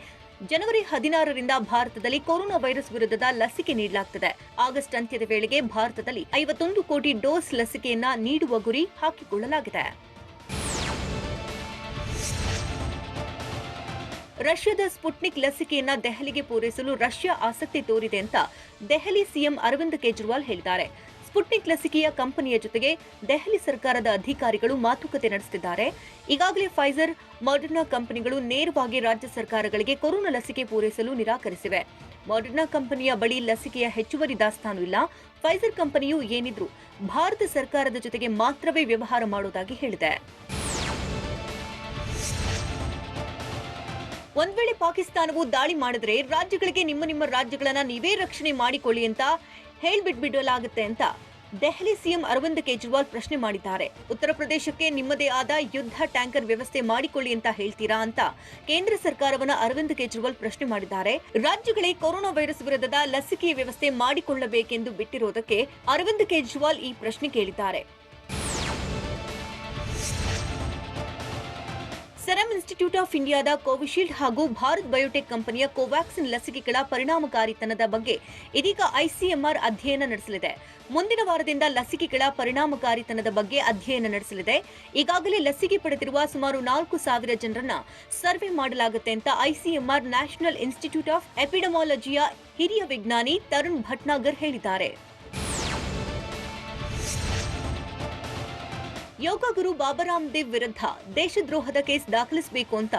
ಜನವರಿ 16ರಿಂದ ಭಾರತದಲ್ಲಿ ಕೊರೋನಾ ವೈರಸ್ ವಿರುದ್ಧದ ಲಸಿಕೆ ನೀಡಲಾಗುತ್ತದೆ. ಆಗಸ್ಟ್ ಅಂತ್ಯದ ವೇಳೆಗೆ ಭಾರತದಲ್ಲಿ 51 ಕೋಟಿ ಡೋಸ್ ಲಸಿಕೆಯನ್ನ ನೀಡುವ ಗುರಿ ಹಾಕಿಕೊಳ್ಳಲಾಗಿದೆ. ರಷ್ಯಾದ ಸ್ಪುಟ್ನಿಕ್ ಲಸಿಕೆಯನ್ನ ದೆಹಲಿಗೆ ಪೂರೈಸಲು ರಷ್ಯಾ ಆಸಕ್ತಿ ತೋರಿದೆ ಅಂತ ದೆಹಲಿ ಸಿಎಂ ಅರವಿಂದ್ ಕೇಜ್ರಿವಾಲ್ ಹೇಳಿದ್ದಾರೆ. ಸ್ಪುಟ್ನಿಕ್ ಲಸಿಕೆಯ ಕಂಪನಿಯ ಜೊತೆಗೆ ದೆಹಲಿ ಸರ್ಕಾರದ ಅಧಿಕಾರಿಗಳು ಮಾತುಕತೆ ನಡೆಸುತ್ತಿದ್ದಾರೆ. ಈಗಾಗಲೇ ಫೈಜರ್, ಮಾಡರ್ನಾ ಕಂಪನಿಗಳು ನೇರವಾಗಿ ರಾಜ್ಯ ಸರ್ಕಾರಗಳಿಗೆ ಕೊರೋನಾ ಲಸಿಕೆ ಪೂರೈಸಲು ನಿರಾಕರಿಸಿವೆ. ಮಾಡರ್ನಾ ಕಂಪನಿಯ ಬಳಿ ಲಸಿಕೆಯ ಹೆಚ್ಚುವರಿ ದಾಸ್ತಾನು ಇಲ್ಲ. ಫೈಜರ್ ಕಂಪನಿಯು ಏನಿದ್ರೂ ಭಾರತ ಸರ್ಕಾರದ ಜೊತೆಗೆ ಮಾತ್ರವೇ ವ್ಯವಹಾರ ಮಾಡುವುದಾಗಿ ಹೇಳಿದೆ. ಒಂದ್ ವೇಳೆ ಪಾಕಿಸ್ತಾನವು ದಾಳಿ ಮಾಡಿದ್ರೆ ರಾಜ್ಯಗಳಿಗೆ ನಿಮ್ಮ ರಾಜ್ಯಗಳನ್ನ ನೀವೇ ರಕ್ಷಣೆ ಮಾಡಿಕೊಳ್ಳಿ ಅಂತ ಹೇಳ್ಬಿಡ್ಲಾಗುತ್ತೆ ಅಂತ ದೆಹಲಿ ಸಿಎಂ ಅರವಿಂದ್ ಕೇಜ್ರಿವಾಲ್ ಪ್ರಶ್ನೆ ಮಾಡಿದ್ದಾರೆ. ಉತ್ತರ ಪ್ರದೇಶಕ್ಕೆ ನಿಮ್ಮದೇ ಆದ ಯುದ್ಧ ಟ್ಯಾಂಕರ್ ವ್ಯವಸ್ಥೆ ಮಾಡಿಕೊಳ್ಳಿ ಅಂತ ಹೇಳ್ತೀರಾ ಅಂತ ಕೇಂದ್ರ ಸರ್ಕಾರವನ್ನ ಅರವಿಂದ್ ಕೇಜ್ರಿವಾಲ್ ಪ್ರಶ್ನೆ ಮಾಡಿದ್ದಾರೆ. ರಾಜ್ಯಗಳೇ ಕೊರೋನಾ ವೈರಸ್ ವಿರುದ್ಧದ ಲಸಿಕೆಯ ವ್ಯವಸ್ಥೆ ಮಾಡಿಕೊಳ್ಳಬೇಕೆಂದು ಬಿಟ್ಟಿರೋದಕ್ಕೆ ಅರವಿಂದ್ ಕೇಜ್ರಿವಾಲ್ ಈ ಪ್ರಶ್ನೆ ಕೇಳಿದ್ದಾರೆ. ಸೆರಮ್ ಇನ್ಸ್ಟಿಟ್ಯೂಟ್ ಆಫ್ ಇಂಡಿಯಾದ ಕೋವಿಶೀಲ್ಡ್ ಹಾಗೂ ಭಾರತ್ ಬಯೋಟೆಕ್ ಕಂಪನಿಯ ಕೋವ್ಯಾಕ್ಸಿನ್ ಲಸಿಕೆಗಳ ಪರಿಣಾಮಕಾರಿತನದ ಬಗ್ಗೆ ಇದೀಗ ಐಸಿಎಂಆರ್ ಅಧ್ಯಯನ ನಡೆಸಲಿದೆ. ಮುಂದಿನ ವಾರದಿಂದ ಲಸಿಕೆಗಳ ಪರಿಣಾಮಕಾರಿತನದ ಬಗ್ಗೆ ಅಧ್ಯಯನ ನಡೆಸಲಿದೆ. ಈಗಾಗಲೇ ಲಸಿಕೆ ಪಡೆದಿರುವ ಸುಮಾರು 4,000 ಜನರನ್ನ ಸರ್ವೆ ಮಾಡಲಾಗುತ್ತೆ ಅಂತ ಐಸಿಎಂಆರ್ ನ್ಯಾಷನಲ್ ಇನ್ಸ್ಟಿಟ್ಯೂಟ್ ಆಫ್ ಎಪಿಡೆಮಾಲಜಿಯ ಹಿರಿಯ ವಿಜ್ಞಾನಿ ತರುಣ್ ಭಟ್ನಾಗರ್ ಹೇಳಿದ್ದಾರೆ. ಯೋಗ ಗುರು ಬಾಬಾ ರಾಮದೇವ್ ವಿರುದ್ಧ ದೇಶದ್ರೋಹದ ಕೇಸ್ ದಾಖಲಿಸಬೇಕು ಅಂತ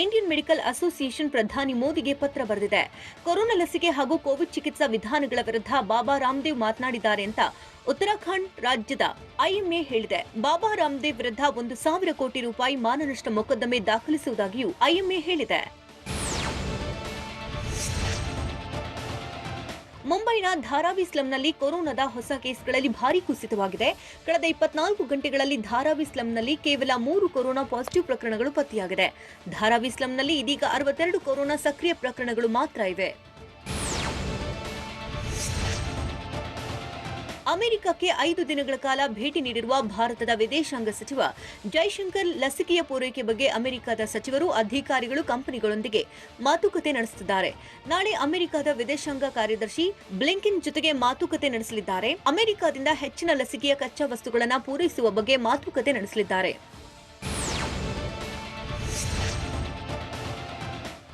ಇಂಡಿಯನ್ ಮೆಡಿಕಲ್ ಅಸೋಸಿಯೇಷನ್ ಪ್ರಧಾನಿ ಮೋದಿಗೆ ಪತ್ರ ಬರೆದಿದೆ. ಕೊರೋನಾ ಲಸಿಕೆ ಹಾಗೂ ಕೋವಿಡ್ ಚಿಕಿತ್ಸಾ ವಿಧಾನಗಳ ವಿರುದ್ಧ ಬಾಬಾ ರಾಮದೇವ್ ಮಾತನಾಡಿದ್ದಾರೆ ಅಂತ ಉತ್ತರಾಖಂಡ್ ರಾಜ್ಯದ ಐಎಂಎ ಹೇಳಿದೆ. ಬಾಬಾ ರಾಮದೇವ್ ವಿರುದ್ಧ 1,000 ಕೋಟಿ ರೂಪಾಯಿ ಮಾನನಷ್ಟ ಮೊಕದ್ದಮೆ ದಾಖಲಿಸುವುದಾಗಿಯೂ ಐಎಂಎ ಹೇಳಿದೆ. ಮುಂಬೈನ ಧಾರಾವಿ ಸ್ಲಂನಲ್ಲಿ ಕೊರೋನಾದ ಹೊಸ ಕೇಸ್ಗಳಲ್ಲಿ ಭಾರೀ ಕುಸಿತವಾಗಿದೆ. ಕಳೆದ 24 ಗಂಟೆಗಳಲ್ಲಿ ಧಾರಾವಿ ಸ್ಲಂನಲ್ಲಿ ಕೇವಲ 3 ಕೊರೋನಾ ಪಾಸಿಟಿವ್ ಪ್ರಕರಣಗಳು ಪತ್ತೆಯಾಗಿದೆ. ಧಾರಾವಿ ಸ್ಲಂನಲ್ಲಿ ಇದೀಗ 62 ಕೊರೋನಾ ಸಕ್ರಿಯ ಪ್ರಕರಣಗಳು ಮಾತ್ರ ಇವೆ. ಅಮೆರಿಕಕ್ಕೆ 5 ದಿನಗಳ ಕಾಲ ಭೇಟಿ ನೀಡಿರುವ ಭಾರತದ ವಿದೇಶಾಂಗ ಸಚಿವ ಜೈಶಂಕರ್ ಲಸಿಕೆಯ ಪೂರೈಕೆ ಬಗ್ಗೆ ಅಮೆರಿಕದ ಸಚಿವರು, ಅಧಿಕಾರಿಗಳು, ಕಂಪನಿಗಳೊಂದಿಗೆ ಮಾತುಕತೆ ನಡೆಸುತ್ತಿದ್ದಾರೆ. ನಾಳೆ ಅಮೆರಿಕದ ವಿದೇಶಾಂಗ ಕಾರ್ಯದರ್ಶಿ ಬ್ಲಿಂಕೆನ್ ಜೊತೆಗೆ ಮಾತುಕತೆ ನಡೆಸಲಿದ್ದಾರೆ. ಅಮೆರಿಕದಿಂದ ಹೆಚ್ಚಿನ ಲಸಿಕೆಯ ಕಚ್ಚಾ ವಸ್ತುಗಳನ್ನು ಪೂರೈಸುವ ಬಗ್ಗೆ ಮಾತುಕತೆ ನಡೆಸಲಿದ್ದಾರೆ.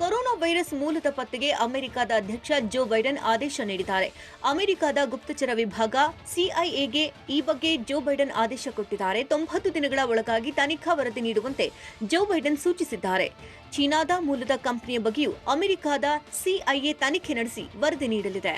ಕೊರೋನಾ ವೈರಸ್ ಮೂಲದ ಪತ್ತೆಗೆ ಅಮೆರಿಕದ ಅಧ್ಯಕ್ಷ ಜೋ ಬೈಡನ್ ಆದೇಶ ನೀಡಿದ್ದಾರೆ. ಅಮೆರಿಕದ ಗುಪ್ತಚರ ವಿಭಾಗ ಸಿಐಎಗೆ ಈ ಬಗ್ಗೆ ಜೋ ಬೈಡನ್ ಆದೇಶ ಕೊಟ್ಟಿದ್ದಾರೆ. 90 ದಿನಗಳ ಒಳಗಾಗಿ ತನಿಖಾ ವರದಿ ನೀಡುವಂತೆ ಜೋ ಬೈಡನ್ ಸೂಚಿಸಿದ್ದಾರೆ. ಚೀನಾದ ಮೂಲದ ಕಂಪನಿಯ ಬಗ್ಗೆಯೂ ಅಮೆರಿಕದ ಸಿಐಎ ತನಿಖೆ ನಡೆಸಿ ವರದಿ ನೀಡಲಿದೆ.